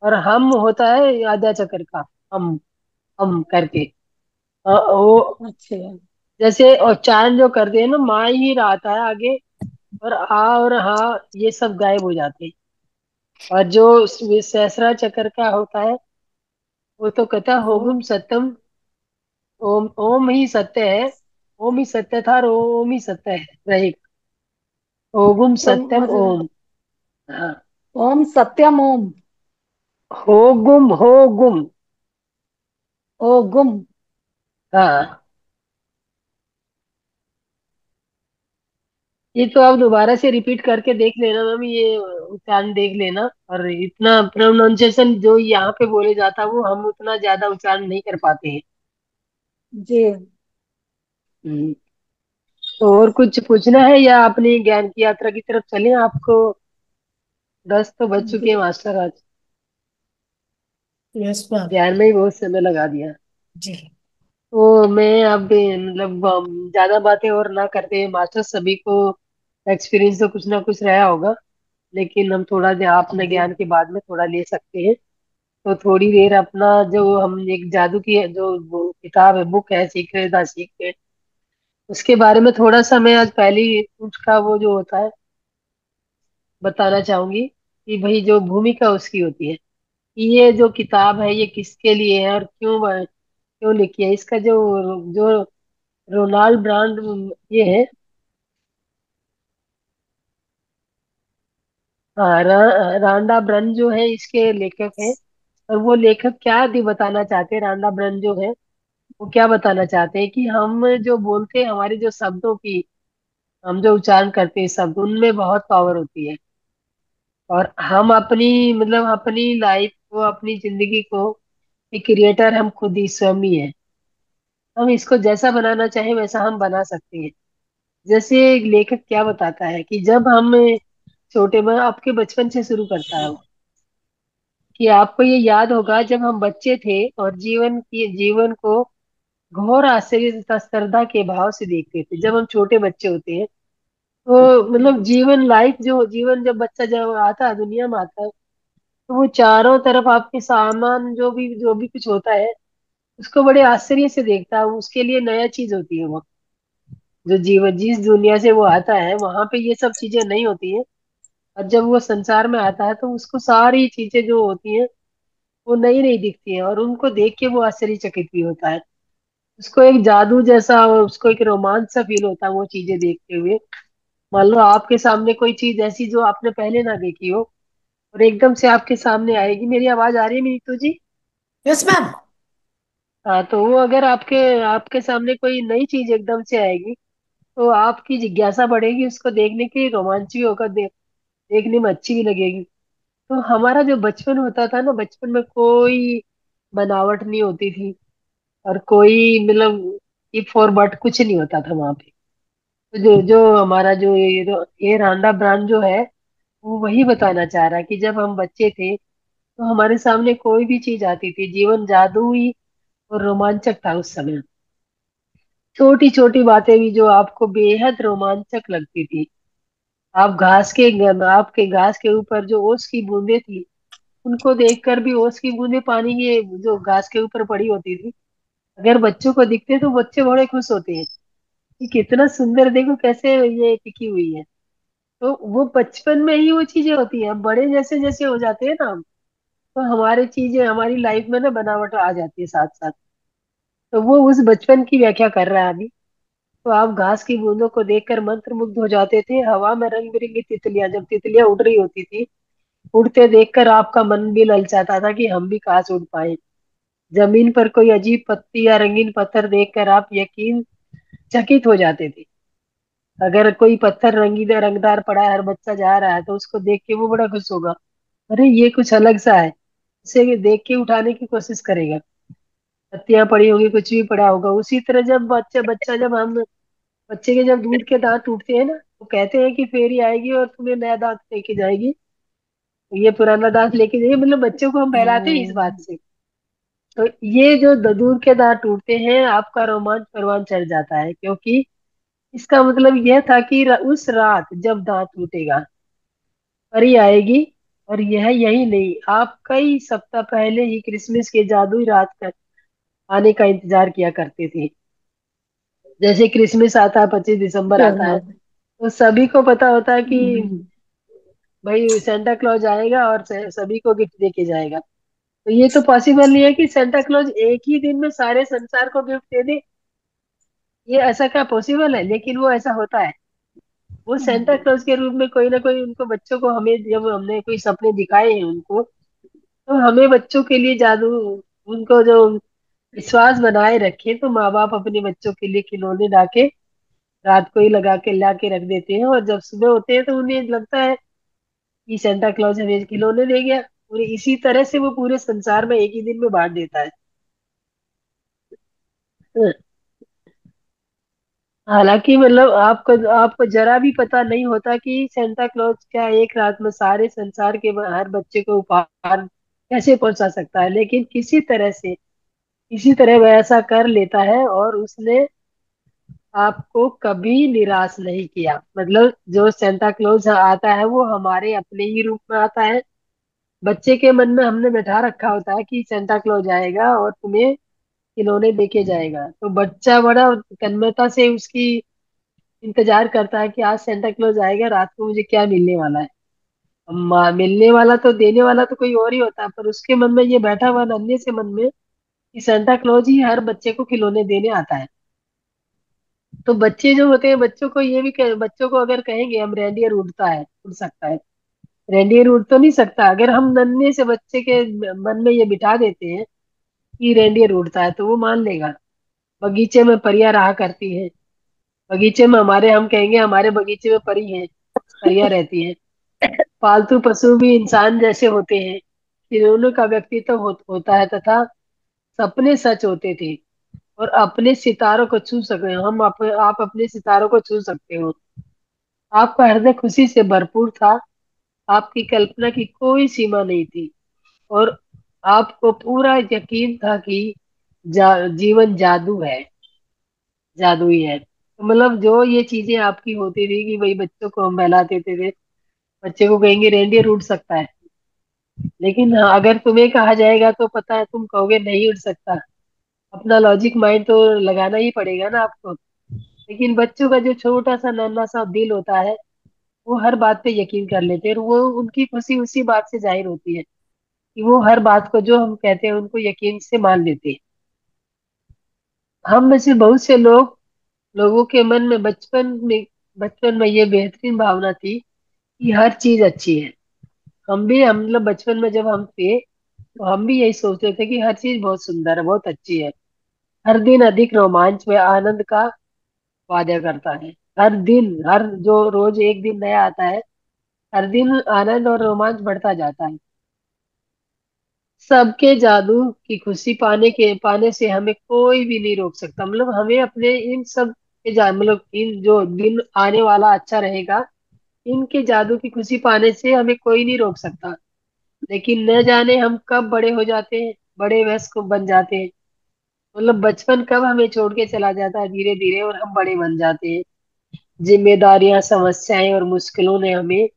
[SPEAKER 2] और हम होता है आधा चक्र का, हम करके, वो
[SPEAKER 5] अच्छा।
[SPEAKER 2] जैसे उच्चारण जो करते हैं ना, माँ ही रहता है आगे, और आ और हाँ ये सब गायब हो जाते हैं। और जो सहस्रा चक्र का होता है, वो तो कहता है
[SPEAKER 5] वो
[SPEAKER 2] होगुम सत्यम, ओम, ओम ही सत्य है। ओम ही सत्य था और ओम ही सत्य है रहेगा। होगुम
[SPEAKER 5] तो
[SPEAKER 2] सत्यम
[SPEAKER 5] मतलब
[SPEAKER 2] ओम। हाँ,
[SPEAKER 5] ओम सत्यम ओम।
[SPEAKER 2] होगुम।
[SPEAKER 5] ओ गुम।
[SPEAKER 2] हाँ ये तो आप दोबारा से रिपीट करके देख लेना मैम, ये उच्चारण देख लेना। और इतना प्रोनाउंसिएशन जो यहाँ पे बोले जाता है वो हम उतना ज्यादा उच्चारण नहीं कर पाते हैं।
[SPEAKER 5] जी।
[SPEAKER 2] हम्म। तो और कुछ पूछना है या अपनी ज्ञान की यात्रा की तरफ चलें? आपको 10 तो बज चुके हैं मास्टर आज।
[SPEAKER 1] Yes ma'am.
[SPEAKER 2] ज्ञान में ही बहुत समय लगा दिया।
[SPEAKER 1] जी।
[SPEAKER 2] तो मैं अब मतलब ज्यादा बातें और ना करते हैं मास्टर, सभी को एक्सपीरियंस तो कुछ ना कुछ रहा होगा, लेकिन हम थोड़ा अपने ज्ञान के बाद में थोड़ा ले सकते हैं। तो थोड़ी देर अपना जो हम एक जादू की जो वो किताब है, बुक है सीक्रेट द सीक्रेट, उसके बारे में थोड़ा सा मैं आज पहले ही उसका वो जो होता है बताना चाहूंगी कि भाई जो भूमिका उसकी होती है कि ये जो किताब है ये किसके लिए है और क्यों लिखी है। इसका जो जो रोनाल्ड ब्रांड ये है, हाँ रांडा ब्रन जो है इसके लेखक है। और वो लेखक क्या बताना चाहते हैं, रांडा ब्रन जो है वो क्या बताना चाहते हैं कि हम जो बोलते हैं, हमारे जो शब्दों की हम जो उच्चारण करते हैं शब्द, उनमें बहुत पावर होती है। और हम अपनी मतलब अपनी लाइफ को, अपनी जिंदगी को एक क्रिएटर हम खुद ही स्वयं ही है। हम इसको जैसा बनाना चाहे वैसा हम बना सकते हैं। जैसे एक लेखक क्या बताता है कि जब हम छोटे में, आपके बचपन से शुरू करता है वो, कि आपको ये याद होगा जब हम बच्चे थे और जीवन को घोर आश्चर्य तथा श्रद्धा के भाव से देखते थे। जब हम छोटे बच्चे होते हैं तो मतलब जीवन लाइफ जो जीवन जब बच्चा जब आता है, दुनिया में आता है, तो वो चारों तरफ आपके सामान जो भी कुछ होता है उसको बड़े आश्चर्य से देखता है। उसके लिए नया चीज होती है वो, जो जीवन जिस दुनिया से वो आता है वहां पे ये सब चीजें नहीं होती है। और जब वो संसार में आता है तो उसको सारी चीजें जो होती हैं वो नई नई दिखती है, और उनको देख के वो आश्चर्यचकित भी होता है। उसको एक जादू जैसा और उसको एक रोमांच सा फील होता है वो चीजें देखते हुए। मान लो आपके सामने कोई चीज ऐसी जो आपने पहले ना देखी हो और एकदम से आपके सामने आएगी। मेरी आवाज आ रही है मेरी तो जी?
[SPEAKER 1] Yes ma'am.
[SPEAKER 2] हाँ, तो वो अगर आपके आपके सामने कोई नई चीज एकदम से आएगी तो आपकी जिज्ञासा बढ़ेगी उसको देखने की, रोमांच भी होगा, देखने में अच्छी भी लगेगी। तो हमारा जो बचपन होता था ना, बचपन में कोई बनावट नहीं होती थी और कोई मतलब इफ और बट कुछ नहीं होता था वहां पे। तो जो जो हमारा जो ये रांडा ब्रांड जो है वो वही बताना चाह रहा है कि जब हम बच्चे थे तो हमारे सामने कोई भी चीज आती थी, जीवन जादुई और रोमांचक था उस समय। छोटी छोटी बातें भी जो आपको बेहद रोमांचक लगती थी। आपके घास के ऊपर जो ओस की बूंदें थी, उनको देखकर भी, ओस की बूंदें पानी के जो घास के ऊपर पड़ी होती थी, अगर बच्चों को दिखते तो बच्चे बड़े खुश होते हैं कि कितना सुंदर, देखो कैसे ये टिकी हुई है। तो वो बचपन में ही वो चीजें होती हैं। हम बड़े जैसे जैसे हो जाते हैं ना हम, तो हमारी चीजें हमारी लाइफ में ना बनावट आ जाती है साथ साथ। तो वो उस बचपन की व्याख्या कर रहा है अभी। तो आप घास की बूंदों को देखकर मंत्रमुग्ध हो जाते थे। हवा में रंग बिरंगी तितलियां, जब तितलियां उड़ रही होती थी, उड़ते देखकर आपका मन भी ललचाता था कि हम भी काश उड़ पाए। जमीन पर कोई अजीब पत्ती या रंगीन पत्थर देखकर आप यकीन चकित हो जाते थे। अगर कोई पत्थर रंगीन रंगदार पड़ा है, हर बच्चा जा रहा है तो उसको देख के वो बड़ा खुश होगा, अरे ये कुछ अलग सा है, उसे देख के उठाने की कोशिश करेगा। पत्तियां पड़ी होगी, कुछ भी पड़ा होगा। उसी तरह जब बच्चा बच्चा जब हम बच्चे के जब दूध के दांत टूटते हैं ना, तो कहते हैं कि फेरी आएगी और तुम्हें नया दांत लेके जाएगी, तो ये पुराना दांत लेके जाइए। मतलब बच्चों को हम बहलाते हैं इस बात से। तो ये जो दूध के दांत टूटते हैं, आपका रोमांच परवान चढ़ जाता है, क्योंकि इसका मतलब यह था कि उस रात जब दांत टूटेगा परी आएगी। और यह यही नहीं, आप कई सप्ताह पहले ही क्रिसमस के जादुई रात का आने का इंतजार किया करते थे। जैसे क्रिसमस आता है, 25 दिसंबर आता है, तो सभी को पता होता है कि भाई सेंटा क्लॉज आएगा और सभी को गिफ्ट दे के जाएगा। तो ये तो पॉसिबल नहीं है कि सेंटा क्लॉज एक ही दिन में सारे संसार को गिफ्ट दे दे। ये ऐसा क्या पॉसिबल है? लेकिन वो ऐसा होता है। वो सेंटा क्लॉज के रूप में कोई ना कोई उनको बच्चों को, हमें जब हमने कोई सपने दिखाए हैं उनको, तो हमें बच्चों के लिए जादू, उनको जो विश्वास बनाए रखे, तो माँ बाप अपने बच्चों के लिए खिलौने लाके रात को ही लगा के ला के रख देते हैं, और जब सुबह होते हैं तो उन्हें लगता है कि सेंटा क्लॉज हमें खिलौने दे गया। और इसी तरह से वो पूरे संसार में एक ही दिन में बांट देता है। हालांकि मतलब आपको जरा भी पता नहीं होता कि सेंटा क्लॉज क्या एक रात में सारे संसार के हर बच्चे को उपहार कैसे पहुंचा सकता है, लेकिन किसी तरह वह ऐसा कर लेता है, और उसने आपको कभी निराश नहीं किया। मतलब जो सेंटा क्लॉज आता है वो हमारे अपने ही रूप में आता है। बच्चे के मन में हमने बैठा रखा होता है कि सेंटा क्लॉज आएगा और तुम्हें खिलौने देके जाएगा, तो बच्चा बड़ा तन्मयता से उसकी इंतजार करता है कि आज सेंटा क्लॉज आएगा, रात को मुझे क्या मिलने वाला है। मिलने वाला तो देने वाला तो कोई और ही होता है, पर उसके मन में ये बैठा हुआ नन्हे से मन में कि सेंटा क्लॉज ही हर बच्चे को खिलौने देने आता है। तो बच्चे जो होते हैं, बच्चों को अगर कहेंगे हम रेंडियर उड़ सकता है, रेंडियर उड़ तो नहीं सकता। अगर हम नन्हे से बच्चे के मन में ये बिठा देते हैं कि रेंडियर उड़ता है, तो वो मान लेगा। बगीचे में परियां रहा करती हैं, बगीचे में हम कहेंगे हमारे बगीचे में परी हैं, परियां रहती हैं। पालतू पशु भी इंसान जैसे होते हैं, खिलौनों का व्यक्तित्व होता है, तथा सपने सच होते थे। और अपने सितारों को छू सके हम आप अपने सितारों को छू सकते हो। आपका हृदय खुशी से भरपूर था, आपकी कल्पना की कोई सीमा नहीं थी, और आपको पूरा यकीन था कि जीवन जादू ही है। तो मतलब जो ये चीजें आपकी होती थी कि भाई बच्चों को हम बहला देते थे, बच्चे को कहेंगे रेंडियर उड़ सकता है, लेकिन हाँ, अगर तुम्हें कहा जाएगा तो पता है तुम कहोगे नहीं उड़ सकता। अपना लॉजिक माइंड तो लगाना ही पड़ेगा ना आपको। लेकिन बच्चों का जो छोटा सा नन्हा सा दिल होता है, वो हर बात पे यकीन कर लेते हैं, और वो उनकी खुशी उसी बात से जाहिर होती है कि वो हर बात को जो हम कहते हैं उनको यकीन से मान लेते हैं। हम में से बहुत से लोगों के मन में बचपन में ये बेहतरीन भावना थी कि हर चीज अच्छी है। हम मतलब बचपन में जब हम थे तो हम भी यही सोचते थे कि हर चीज बहुत सुंदर है, बहुत अच्छी है। हर दिन अधिक रोमांच व आनंद का वादा करता है। हर दिन, हर जो रोज एक दिन नया आता है, हर दिन आनंद और रोमांच बढ़ता जाता है। सबके जादू की खुशी पाने से हमें कोई भी नहीं रोक सकता। मतलब हमें अपने इन सब के मतलब इन जो दिन आने वाला अच्छा रहेगा, इनके जादू की खुशी पाने से हमें कोई नहीं रोक सकता। लेकिन न जाने हम कब बड़े हो जाते हैं, बड़े वयस्क बन जाते हैं। मतलब बचपन कब हमें छोड़ के चला जाता है धीरे धीरे, और हम बड़े बन जाते हैं। जिम्मेदारियां, समस्याएं और मुश्किलों ने हमें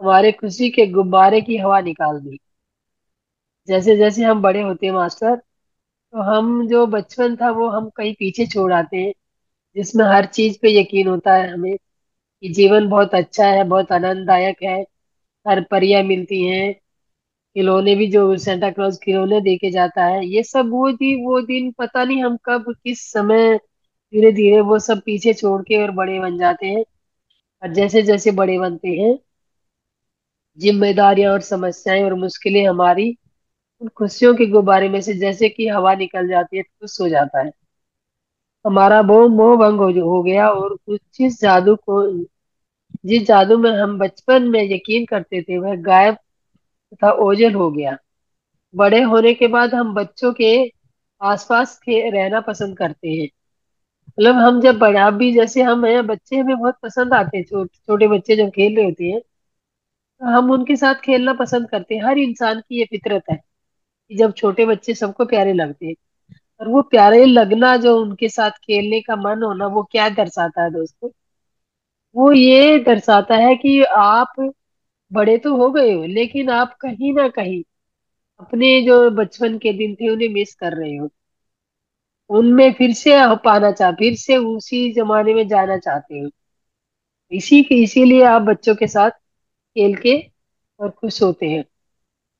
[SPEAKER 2] हमारे खुशी के गुब्बारे की हवा निकाल दी। जैसे जैसे हम बड़े होते हैं मास्टर, तो हम जो बचपन था वो हम कहीं पीछे छोड़ आते हैं, जिसमें हर चीज पे यकीन होता है हमें कि जीवन बहुत अच्छा है, बहुत आनंददायक है। हर परियां मिलती हैं, खिलौने भी जो सेंटा क्लॉज खिलौने दे के जाता है, ये सब वो दिन पता नहीं हम कब किस समय धीरे धीरे वो सब पीछे छोड़ के और बड़े बन जाते हैं। और जैसे जैसे बड़े बनते हैं, जिम्मेदारियां और समस्याएं और मुश्किलें हमारी उन खुशियों के गुब्बारे में से जैसे कि हवा निकल जाती है, खुश हो जाता है। हमारा मोह भंग हो गया, और जिस जादू में हम बचपन में यकीन करते थे वह गायब तथा ओझल हो गया। बड़े होने के बाद हम बच्चों के आसपास रहना पसंद करते हैं। मतलब हम जब बड़ा भी, जैसे हम हैं, बच्चे हमें बहुत पसंद आते हैं। छोटे बच्चे जब खेल रहे होते हैं तो हम उनके साथ खेलना पसंद करते हैं। हर इंसान की ये फितरत है कि जब छोटे बच्चे सबको प्यारे लगते हैं। और वो प्यारे लगना, जो उनके साथ खेलने का मन होना, वो क्या दर्शाता है दोस्तों? वो ये दर्शाता है कि आप बड़े तो हो गए हो, लेकिन आप कहीं ना कहीं अपने जो बचपन के दिन थे उन्हें मिस कर रहे हो। उनमें फिर से उसी जमाने में जाना चाहते हो। इसीलिए आप बच्चों के साथ खेल के और खुश होते हैं।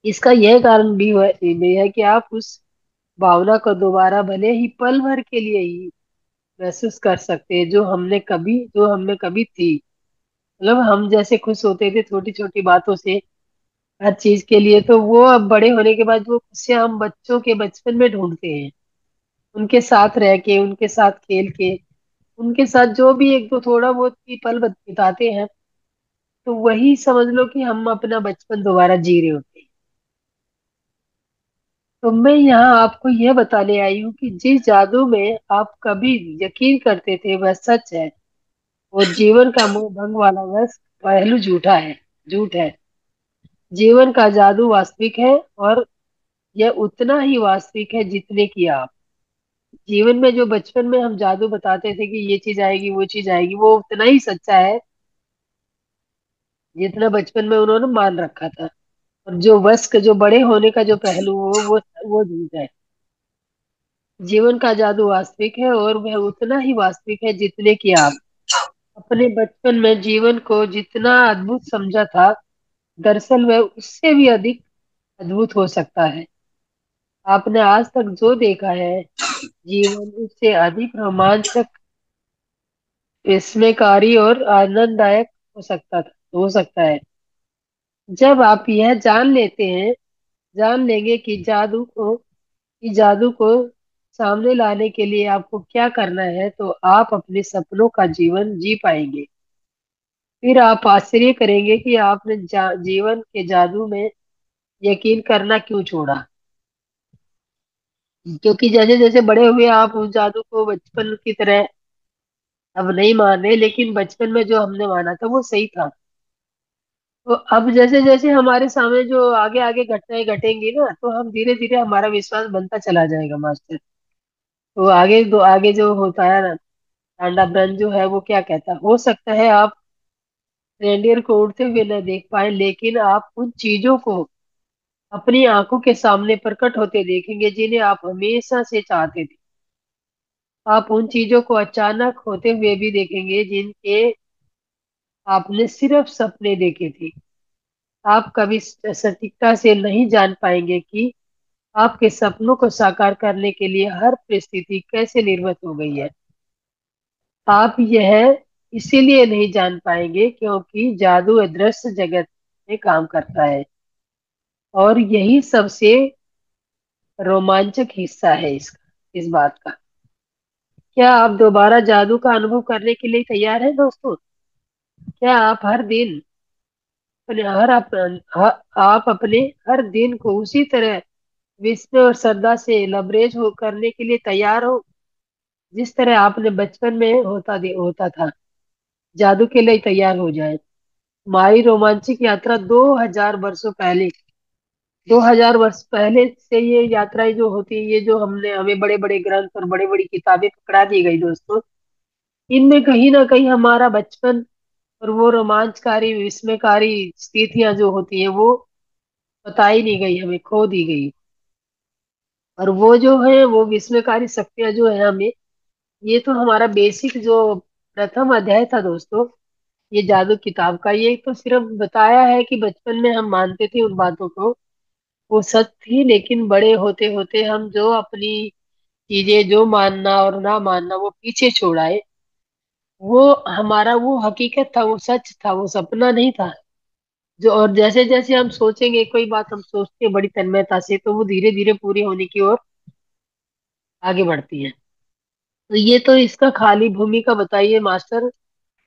[SPEAKER 2] इसका यह कारण भी है कि आप उस भावना को दोबारा भले ही पल भर के लिए ही महसूस कर सकते हैं जो हमने कभी थी। मतलब हम जैसे खुश होते थे छोटी छोटी बातों से, हर चीज के लिए, तो वो अब बड़े होने के बाद वो खुशियां हम बच्चों के बचपन में ढूंढते हैं, उनके साथ रह के, उनके साथ खेल के। उनके साथ जो भी एक दो थोड़ा बहुत भी पल बिताते हैं, तो वही समझ लो कि हम अपना बचपन दोबारा जी रहे होते हैं। तो मैं यहाँ आपको यह बताने आई हूँ कि जिस जादू में आप कभी यकीन करते थे वह सच है, और जीवन का मोह भंग वाला वह पहलू झूठा है, झूठ है। जीवन का जादू वास्तविक है, और यह उतना ही वास्तविक है जितने की आप जीवन में जो बचपन में हम जादू बताते थे कि ये चीज आएगी वो चीज आएगी, वो उतना ही सच्चा है जितना बचपन में उन्होंने मान रखा था। और जो वयस्क जो बड़े होने का जो पहलू हो वो झूठ है। जीवन का जादू वास्तविक है, और वह उतना ही वास्तविक है जितने कि आप अपने बचपन में जीवन को जितना अद्भुत समझा था, दरअसल वह उससे भी अधिक अद्भुत हो सकता है। आपने आज तक जो देखा है, जीवन उससे अधिक रोमांचक, विस्मयकारी और आनंददायक हो सकता है। जब आप यह जान लेंगे कि जादू को सामने लाने के लिए आपको क्या करना है, तो आप अपने सपनों का जीवन जी पाएंगे। फिर आप आश्चर्य करेंगे कि आपने जीवन के जादू में यकीन करना क्यों छोड़ा। क्योंकि जैसे जैसे बड़े हुए आप उस जादू को बचपन की तरह अब नहीं मान रहे, लेकिन बचपन में जो हमने माना था वो सही था। तो अब जैसे जैसे हमारे सामने जो आगे आगे घटनाएं घटेंगी ना, तो हम धीरे धीरे हमारा विश्वास बनता चला जाएगा मास्टर। तो आगे जो होता है ना, टांडा ब्रह्म जो है वो क्या कहता है, हो सकता है आप रेंडियर को उड़ते हुए न देख पाए, लेकिन आप उन चीजों को अपनी आंखों के सामने प्रकट होते देखेंगे जिन्हें आप हमेशा से चाहते थे। आप उन चीजों को अचानक होते हुए भी देखेंगे जिनके आपने सिर्फ सपने देखे थे। आप कभी सटीकता से नहीं जान पाएंगे कि आपके सपनों को साकार करने के लिए हर परिस्थिति कैसे निर्मित हो गई है। आप यह इसीलिए नहीं जान पाएंगे क्योंकि जादू अदृश्य जगत में काम करता है, और यही सबसे रोमांचक हिस्सा है इस बात का। क्या आप दोबारा जादू का अनुभव करने के लिए तैयार हैं दोस्तों? क्या आप हर दिन अपने हर अप, आप अपने हर दिन को उसी तरह विस्मय और श्रद्धा से लबरेज हो करने के लिए तैयार हो, जिस तरह आपने बचपन में होता था? जादू के लिए तैयार हो जाए। हमारी रोमांचक यात्रा 2000 वर्ष पहले से ये यात्राएं जो होती है, ये जो हमने हमें बड़े बड़े ग्रंथ और बड़ी बड़ी किताबें पकड़ा दी गई दोस्तों, इनमें कहीं ना कहीं हमारा बचपन और वो रोमांचकारी विस्मयकारी स्थितियां जो होती है वो बताई नहीं गई, हमें खो दी गई। और वो जो है वो विस्मयकारी शक्तियां जो है हमें, ये तो हमारा बेसिक जो प्रथम अध्याय था दोस्तों, ये जादू किताब का, ये तो सिर्फ बताया है कि बचपन में हम मानते थे उन बातों को, वो सच थी। लेकिन बड़े होते होते हम जो अपनी चीजें जो मानना और ना मानना वो पीछे छोड़ आए, वो हमारा वो हकीकत था, वो सच था, वो सपना नहीं था। जो और जैसे जैसे हम सोचेंगे कोई बात, हम सोचते हैं बड़ी तन्मयता से, तो वो धीरे धीरे पूरी होने की ओर आगे बढ़ती है। तो ये तो इसका खाली भूमिका बताइए मास्टर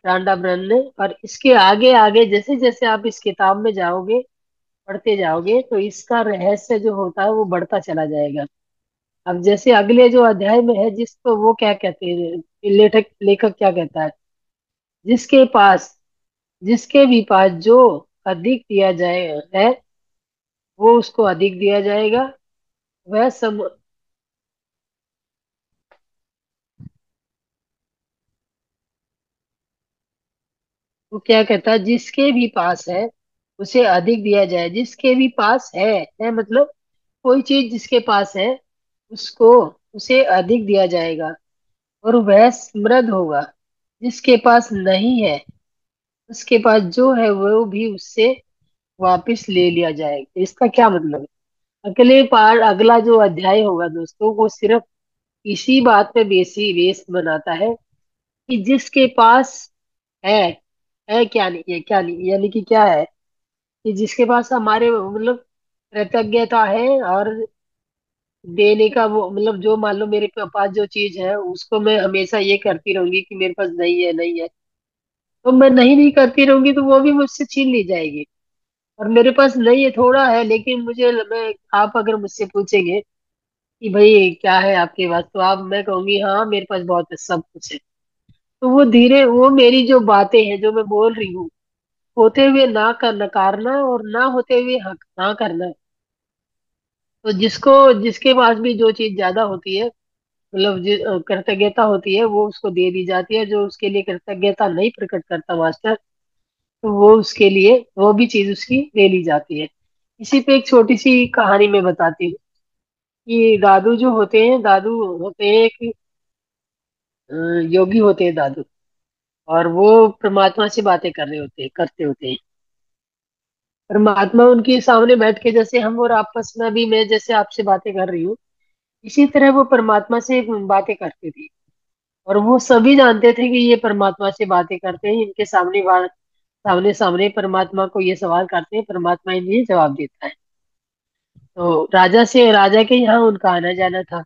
[SPEAKER 2] रांडा ब्रन ने। और इसके आगे आगे जैसे जैसे आप इस किताब में जाओगे, पढ़ते जाओगे, तो इसका रहस्य जो होता है वो बढ़ता चला जाएगा। अब जैसे अगले जो अध्याय में है, जिसको वो क्या कहते हैं, लेखक लेखक क्या कहता है, जिसके पास जिसके भी पास जो अधिक दिया जाए है, वो उसको अधिक दिया जाएगा। वह सम वो क्या कहता है, जिसके भी पास है उसे अधिक दिया जाए। जिसके भी पास है मतलब कोई चीज जिसके पास है, उसको उसे अधिक दिया जाएगा, और वह समृद्ध होगा। जिसके पास नहीं है, उसके पास जो है वो भी उससे वापस ले लिया जाएगा। इसका क्या मतलब है? अगले पार अगला जो अध्याय होगा दोस्तों, वो सिर्फ इसी बात पे बेस बनाता है कि जिसके पास है क्या नहीं है, क्या नहीं, यानी कि क्या है कि जिसके पास हमारे मतलब कृतज्ञता है, और देने का वो मतलब जो मान लो मेरे पास जो चीज है उसको मैं हमेशा ये करती रहूंगी कि मेरे पास नहीं है नहीं है, तो मैं नहीं नहीं करती रहूंगी तो वो भी मुझसे छीन ली जाएगी। और मेरे पास नहीं है, थोड़ा है, लेकिन मैं आप अगर मुझसे पूछेंगे कि भाई क्या है आपके पास, तो आप मैं कहूंगी हाँ मेरे पास बहुत है, सब कुछ है। तो वो धीरे वो मेरी जो बातें हैं जो मैं बोल रही हूँ, होते हुए ना कर नकारना और ना होते हुए हक ना करना। तो जिसके पास भी जो चीज ज्यादा होती है, मतलब कृतज्ञता होती है, वो उसको दे दी जाती है। जो उसके लिए कृतज्ञता नहीं प्रकट करता मास्टर, तो वो उसके लिए वो भी चीज उसकी ले ली जाती है। इसी पे एक छोटी सी कहानी मैं बताती हूँ कि दादू जो होते हैं, दादू होते हैं एक योगी होते हैं दादू। और वो परमात्मा से बातें कर रहे होते हैं, करते होते हैं। परमात्मा उनके सामने बैठ के, जैसे हम और आपस में भी मैं जैसे आपसे बातें कर रही हूँ, इसी तरह वो परमात्मा से बातें करते थे। और वो सभी जानते थे कि ये परमात्मा से बातें करते हैं, इनके सामने सामने परमात्मा को ये सवाल करते हैं, परमात्मा इन्हें जवाब देता है। तो राजा के यहाँ उनका आना जाना था।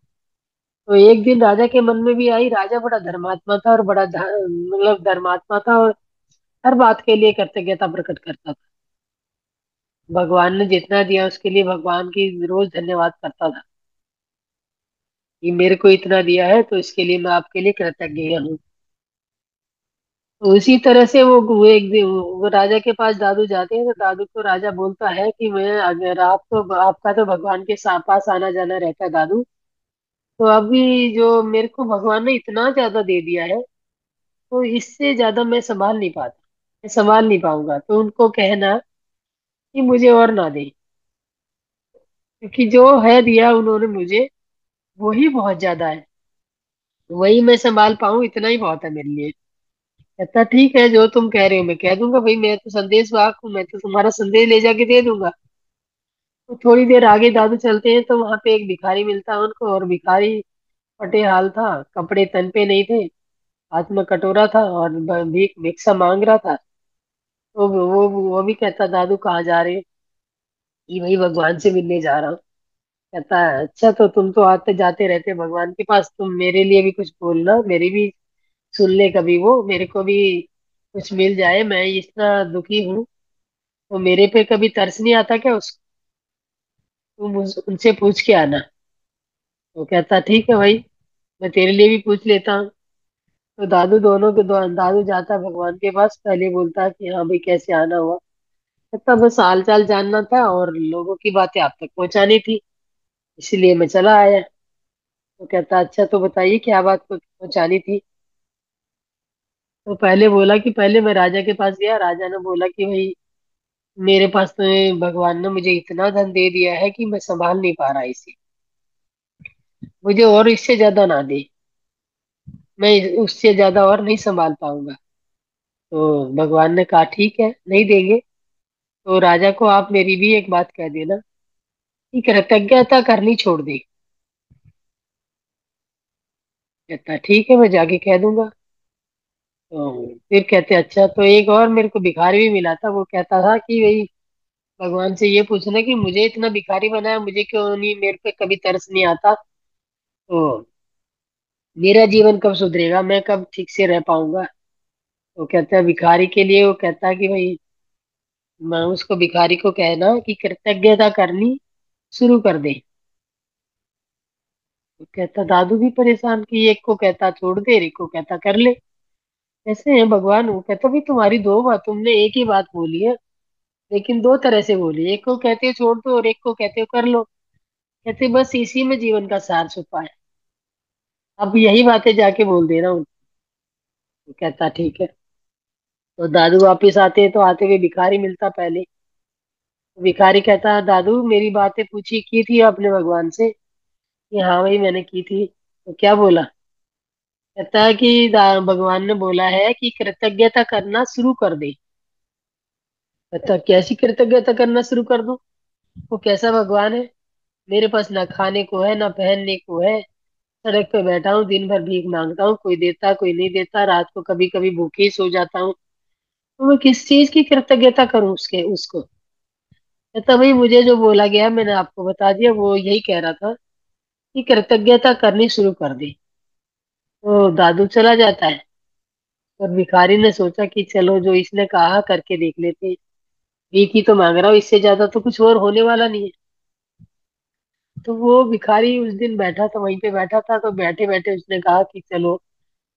[SPEAKER 2] तो एक दिन राजा के मन में भी आई, राजा बड़ा धर्मात्मा था और मतलब धर्मात्मा था, और हर बात के लिए कृतज्ञता प्रकट करता था। भगवान ने जितना दिया उसके लिए भगवान की रोज धन्यवाद करता था कि मेरे को इतना दिया है तो इसके लिए मैं आपके लिए कृतज्ञ हूँ। तो उसी तरह से वो एक दिन वो राजा के पास दादू जाते हैं, तो दादू को राजा बोलता है कि मैं अगर आपका तो भगवान के पास आना जाना रहता है दादू, तो अभी जो मेरे को भगवान ने इतना ज्यादा दे दिया है, तो इससे ज्यादा मैं संभाल नहीं पाता, मैं संभाल नहीं पाऊंगा। तो उनको कहना कि मुझे और ना दे, क्योंकि जो है दिया उन्होंने मुझे वही बहुत ज्यादा है, वही मैं संभाल पाऊं इतना ही बहुत है मेरे लिए। कहता ठीक है, जो तुम कह रहे हो मैं कह दूंगा भाई, मैं तो संदेश वाहक हूँ, मैं तो तुम्हारा संदेश ले जाके दे दूंगा। तो थोड़ी देर आगे दादू चलते हैं तो वहां पे एक भिखारी मिलता है उनको, और भिखारी फटे हाल था, कपड़े तन पे नहीं थे, हाथ में कटोरा था और भीख भिक्षा मांग रहा था। तो वो भी कहता दादू कहाँ जा रहे हैं? कि वही भगवान से मिलने जा रहा हूँ। कहता है अच्छा, तो तुम तो आते जाते रहते भगवान के पास, तुम मेरे लिए भी कुछ बोलना, मेरी भी सुन ले कभी, वो मेरे को भी कुछ मिल जाए, मैं इतना दुखी हूँ। तो मेरे पे कभी तरस नहीं आता क्या उसको? तुम उनसे पूछ के आना। वो कहता ठीक है भाई, मैं तेरे लिए भी पूछ लेता हूँ। तो दादू जाता भगवान के पास, पहले बोलता कि हाँ भाई कैसे आना हुआ। कहता बस हाल चाल जानना था और लोगों की बातें आप तक पहुंचानी थी, इसीलिए मैं चला आया। तो कहता अच्छा, तो बताइए क्या बात पहुंचानी थी? तो पहले बोला कि पहले मैं राजा के पास गया, राजा ने बोला कि भाई मेरे पास तो भगवान ने मुझे इतना धन दे दिया है कि मैं संभाल नहीं पा रहा इसे, मुझे और इससे ज्यादा ना दे, मैं उससे ज्यादा और नहीं संभाल पाऊंगा। तो भगवान ने कहा ठीक है, नहीं देंगे। तो राजा को आप मेरी भी एक बात कह देना कि कृतज्ञता करनी छोड़ दे। कहता ठीक है, मैं जाके कह दूंगा। तो फिर कहते अच्छा, तो एक और मेरे को भिखारी भी मिला था, वो कहता था कि भाई भगवान से ये पूछना कि मुझे इतना भिखारी बनाया, मुझे क्यों नहीं, मेरे पे कभी तरस नहीं आता, तो मेरा जीवन कब सुधरेगा, मैं कब ठीक से रह पाऊंगा। वो कहता है भिखारी के लिए, वो कहता है कि भाई मैं उसको भिखारी को कहना कि कृतज्ञता करनी शुरू कर दे। तो कहता दादू भी परेशान कि एक को कहता छोड़ दे, एक को कहता कर ले, कैसे है भगवान? वो कहता भाई तुम्हारी दो बात, तुमने एक ही बात बोली है, लेकिन दो तरह से बोली, एक को कहते हो छोड़ दो और एक को कहते हो कर लो। कहते बस इसी में जीवन का सार छुपा है, अब यही बातें जाके बोल देना उनको। तो कहता ठीक है। तो दादू वापिस आते हैं, तो आते हुए भिखारी मिलता पहले। तो भिखारी कहता दादू मेरी बातें पूछी की थी आपने भगवान से? कि हाँ भाई मैंने की थी। तो क्या बोला? कहता है कि भगवान ने बोला है कि कृतज्ञता करना शुरू कर दे। कहता कैसी कृतज्ञता करना शुरू कर दूं? वो कैसा भगवान है? मेरे पास ना खाने को है ना पहनने को है, सड़क पे बैठा हूँ, दिन भर भीख मांगता हूँ, कोई देता कोई नहीं देता, रात को कभी कभी भूखे ही सो जाता हूँ। तो मैं किस चीज की कृतज्ञता करूं उसको? कहता भाई मुझे जो बोला गया मैंने आपको बता दिया, वो यही कह रहा था कि कृतज्ञता करनी शुरू कर दी। तो दादू चला जाता है और भिखारी ने सोचा कि चलो जो इसने कहा करके देख लेते हैं। भीख ही तो मांग रहा हूँ, इससे ज्यादा तो कुछ और होने वाला नहीं है। तो वो भिखारी उस दिन बैठा था, वहीं पे बैठा था, तो बैठे बैठे उसने कहा कि चलो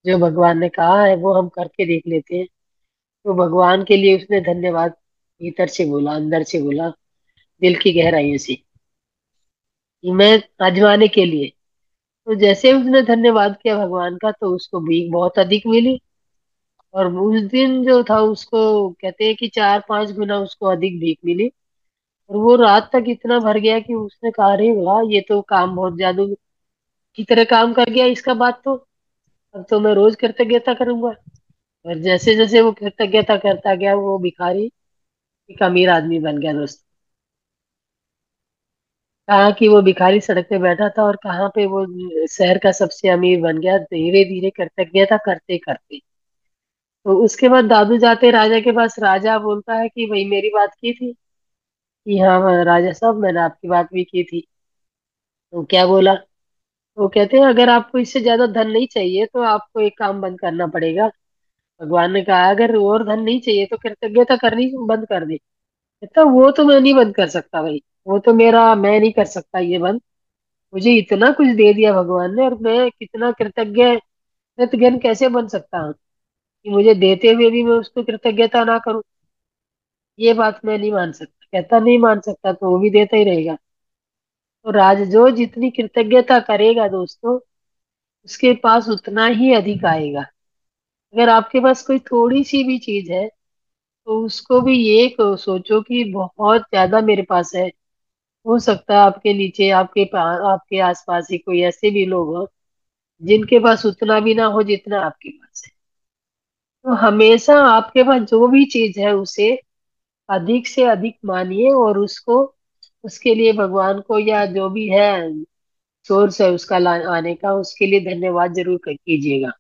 [SPEAKER 2] जो भगवान ने कहा है वो हम करके देख लेते हैं। तो भगवान के लिए उसने धन्यवाद भीतर से बोला, अंदर से बोला, दिल की गहराइयों से, कि मैं आजमाने के लिए। तो जैसे उसने धन्यवाद किया भगवान का, तो उसको भीख बहुत अधिक मिली। और उस दिन जो था उसको कहते हैं कि 4-5 गुना उसको अधिक भीख मिली। और वो रात तक इतना भर गया कि उसने कहा, अरे वाह, ये तो काम बहुत जादू की तरह काम कर गया इसका बात तो। अब तो मैं रोज कृतज्ञता करूंगा। और जैसे जैसे वो कृतज्ञता करता गया, वो भिखारी एक अमीर आदमी बन गया दोस्त। कहा कि वो भिखारी सड़क पे बैठा था और कहाँ पे वो शहर का सबसे अमीर बन गया, धीरे धीरे कृतज्ञता करते करते। तो उसके बाद दादू जाते राजा के पास। राजा बोलता है कि भाई मेरी बात की थी। कि हाँ राजा साहब, मैंने आपकी बात भी की थी। तो क्या बोला? वो कहते हैं, अगर आपको इससे ज्यादा धन नहीं चाहिए तो आपको एक काम बंद करना पड़ेगा। भगवान ने कहा, अगर और धन नहीं चाहिए तो कृतज्ञता करनी बंद कर दे। कहता, वो तो मैं नहीं बंद कर सकता भाई, वो तो मेरा, मैं नहीं कर सकता ये बंद। मुझे इतना कुछ दे दिया भगवान ने, और मैं कितना कृतज्ञ कैसे बन सकता हूँ कि मुझे देते हुए भी मैं उसको कृतज्ञता ना करूं। ये बात मैं नहीं मान सकता। कहता, नहीं मान सकता तो वो भी देता ही रहेगा। तो राज जो जितनी कृतज्ञता करेगा दोस्तों, उसके पास उतना ही अधिक आएगा। अगर आपके पास कोई थोड़ी सी भी चीज है, तो उसको भी ये सोचो कि बहुत ज्यादा मेरे पास है। हो सकता है आपके नीचे, आपके आसपास ही कोई ऐसे भी लोग हो जिनके पास उतना भी ना हो जितना आपके पास है। तो हमेशा आपके पास जो भी चीज है उसे अधिक से अधिक मानिए, और उसको, उसके लिए भगवान को या जो भी है सोर्स है उसका आने का, उसके लिए धन्यवाद जरूर कीजिएगा।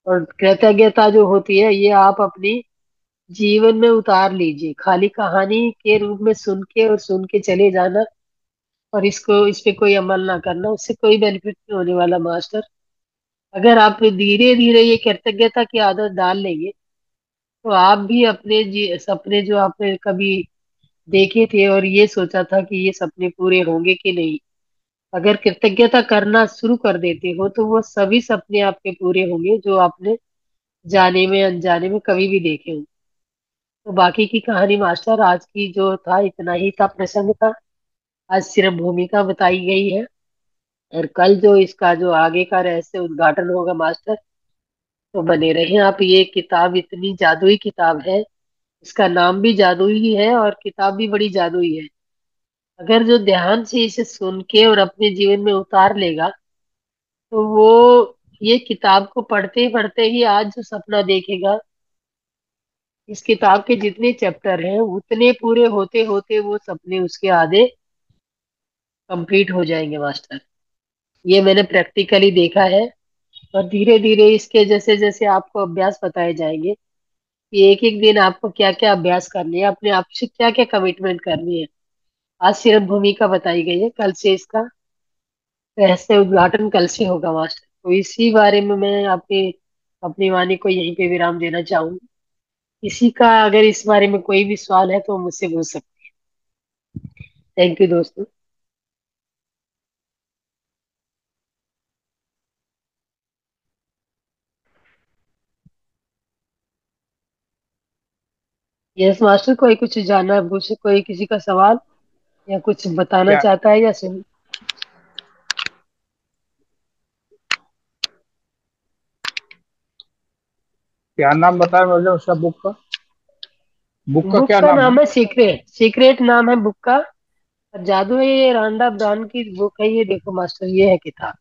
[SPEAKER 2] और कृतज्ञता जो होती है, ये आप अपनी जीवन में उतार लीजिए। खाली कहानी के रूप में सुन के और सुन के चले जाना, और इस पे कोई अमल ना करना, उससे कोई बेनिफिट नहीं होने वाला मास्टर। अगर आप धीरे धीरे ये कृतज्ञता की आदत डाल लेंगे, तो आप भी अपने सपने जो आपने कभी देखे थे और ये सोचा था कि ये सपने पूरे होंगे कि नहीं, अगर कृतज्ञता करना शुरू कर देते हो, तो वो सभी सपने आपके पूरे होंगे जो आपने जाने में अनजाने में कभी भी देखे हो। तो बाकी की कहानी मास्टर आज की जो था, इतना ही था, प्रसंग था। आज सिर्फ भूमिका बताई गई है, और कल जो इसका जो आगे का रहस्य उद्घाटन होगा मास्टर, तो बने रहे आप। ये किताब इतनी जादुई किताब है, इसका नाम भी जादुई ही है और किताब भी बड़ी जादुई है। अगर जो ध्यान से इसे सुन के और अपने जीवन में उतार लेगा, तो वो ये किताब को पढ़ते पढ़ते ही आज जो सपना देखेगा, इस किताब के जितने चैप्टर हैं उतने पूरे होते होते वो सपने उसके आधे कंप्लीट हो जाएंगे मास्टर। ये मैंने प्रैक्टिकली देखा है। और धीरे धीरे इसके जैसे जैसे आपको अभ्यास बताए जाएंगे कि एक एक दिन आपको क्या क्या अभ्यास करनी है, अपने आप से क्या क्या कमिटमेंट करनी है। आज सिर्फ भूमिका बताई गई है, कल से इसका रहस्य उद्घाटन कल से होगा मास्टर। तो इसी बारे में मैं आपके अपनी वाणी को यहीं पे विराम देना चाहूंगी। किसी का अगर इस बारे में कोई भी सवाल है तो मुझसे पूछ सकते हैं। थैंक यू दोस्तों। यस मास्टर, कोई कुछ जानना पूछे, कोई किसी का सवाल या कुछ बताना
[SPEAKER 8] क्या
[SPEAKER 2] चाहता है या सुन।
[SPEAKER 8] क्या नाम बताया मुझे उसका, बुक का
[SPEAKER 2] बुक
[SPEAKER 8] क्या
[SPEAKER 2] का
[SPEAKER 8] नाम है?
[SPEAKER 2] नाम है सीक्रेट, सीक्रेट नाम है बुक का। और जादू है, ये रांडा ब्रांड की बुक है। ये देखो मास्टर, ये है किताब।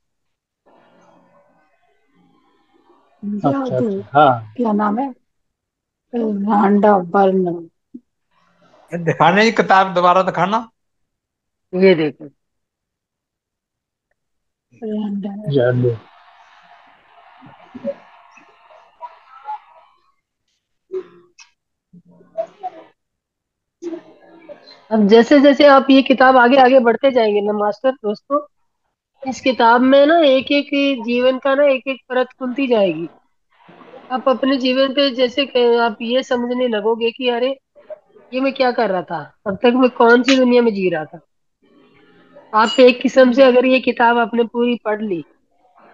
[SPEAKER 8] अच्छा
[SPEAKER 5] जादू,
[SPEAKER 8] अच्छा, हाँ।
[SPEAKER 5] क्या नाम है? रांडा बर्न।
[SPEAKER 8] ये दिखाने की किताब दोबारा दिखाना।
[SPEAKER 2] ये देखो।
[SPEAKER 5] रांडा।
[SPEAKER 8] जादू।
[SPEAKER 2] अब जैसे जैसे आप ये किताब आगे आगे बढ़ते जाएंगे ना मास्टर दोस्तों, इस किताब में ना एक एक जीवन का ना एक एक परत खुलती जाएगी। आप अपने जीवन पे जैसे आप ये समझने लगोगे कि अरे ये मैं क्या कर रहा था, अब तक मैं कौन सी दुनिया में जी रहा था। आप एक किस्म से अगर ये किताब आपने पूरी पढ़ ली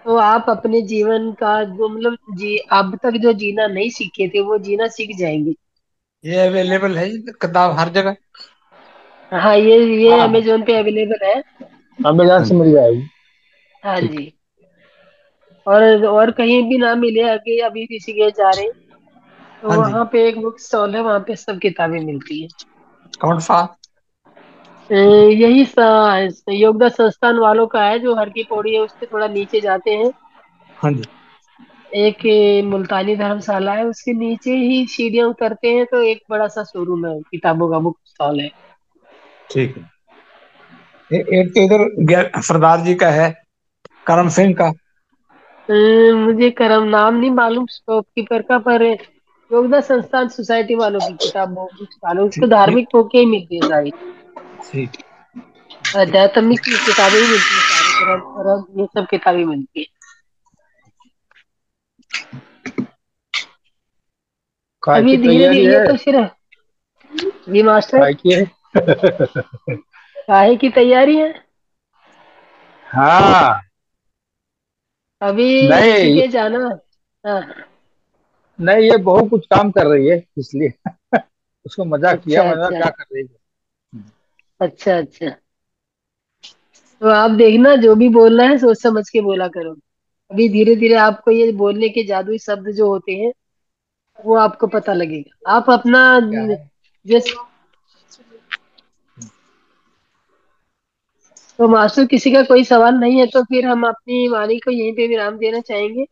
[SPEAKER 2] तो आप अपने जीवन का जो मतलब जी अब तक जो जीना नहीं सीखे थे वो जीना सीख जाएंगे।
[SPEAKER 8] ये अवेलेबल है ये किताब हर जगह?
[SPEAKER 2] हाँ, ये
[SPEAKER 8] हाँ,
[SPEAKER 2] अमेजोन पे अवेलेबल है।
[SPEAKER 8] अमेजन से मिल जाएगी।
[SPEAKER 2] हाँ
[SPEAKER 8] ठीक।
[SPEAKER 2] जी। और कहीं भी ना मिले, आगे अभी ऋषिकेश जा रहे हैं तो
[SPEAKER 8] हाँ जी।
[SPEAKER 2] वहां पे एक बुक स्टॉल है, वहां पे सब किताबें मिलती है।
[SPEAKER 8] कौन सा?
[SPEAKER 2] यही योगदा संस्थान वालों का है, जो हर की पौड़ी है उससे थोड़ा नीचे जाते हैं।
[SPEAKER 8] हाँ जी।
[SPEAKER 2] एक मुल्तानी धर्मशाला है, उसके नीचे ही सीढ़ियां उतरते हैं तो एक बड़ा सा शोरूम है, किताबों का बुक स्टॉल है।
[SPEAKER 8] ठीक है। एक तो इधर सरदार जी का है, करम सिंह का।
[SPEAKER 2] मुझे करम नाम नहीं मालूम शॉपकीपर का, पर योगदा संस्थान सोसाइटी वालों की किताब बुक स्टॉल है, उसको
[SPEAKER 8] ठीक ठीक।
[SPEAKER 2] धार्मिक बुकें ही मिलती है सारी।
[SPEAKER 8] ठीक।
[SPEAKER 2] आध्यात्मिक की किताबें ही मिलती है, सारी तरह तरह ये सब किताबें मिलती है।
[SPEAKER 8] काय
[SPEAKER 2] अभी
[SPEAKER 8] की
[SPEAKER 2] धीरे
[SPEAKER 8] तैयारी
[SPEAKER 2] धीरे ये
[SPEAKER 8] है?
[SPEAKER 2] तो सिर्फ जी मास्टर।
[SPEAKER 8] काय की है?
[SPEAKER 2] काहे की तैयारी है?
[SPEAKER 8] हाँ।
[SPEAKER 2] अभी
[SPEAKER 8] नहीं
[SPEAKER 2] ऋषिकेश जाना। हाँ।
[SPEAKER 8] नहीं, ये बहुत कुछ काम कर रही है इसलिए उसको मजाक किया,
[SPEAKER 2] अच्छा
[SPEAKER 8] मैंने कहा
[SPEAKER 2] अच्छा।
[SPEAKER 8] क्या कर रही है।
[SPEAKER 2] अच्छा अच्छा। तो आप देखना, जो भी बोलना है सोच समझ के बोला करो। अभी धीरे धीरे आपको ये बोलने के जादुई शब्द जो होते हैं वो आपको पता लगेगा। आप अपना
[SPEAKER 8] क्या है?
[SPEAKER 2] जिस तो मास्टर किसी का कोई सवाल नहीं है तो फिर हम अपनी वाणी को यहीं पे विराम देना चाहेंगे।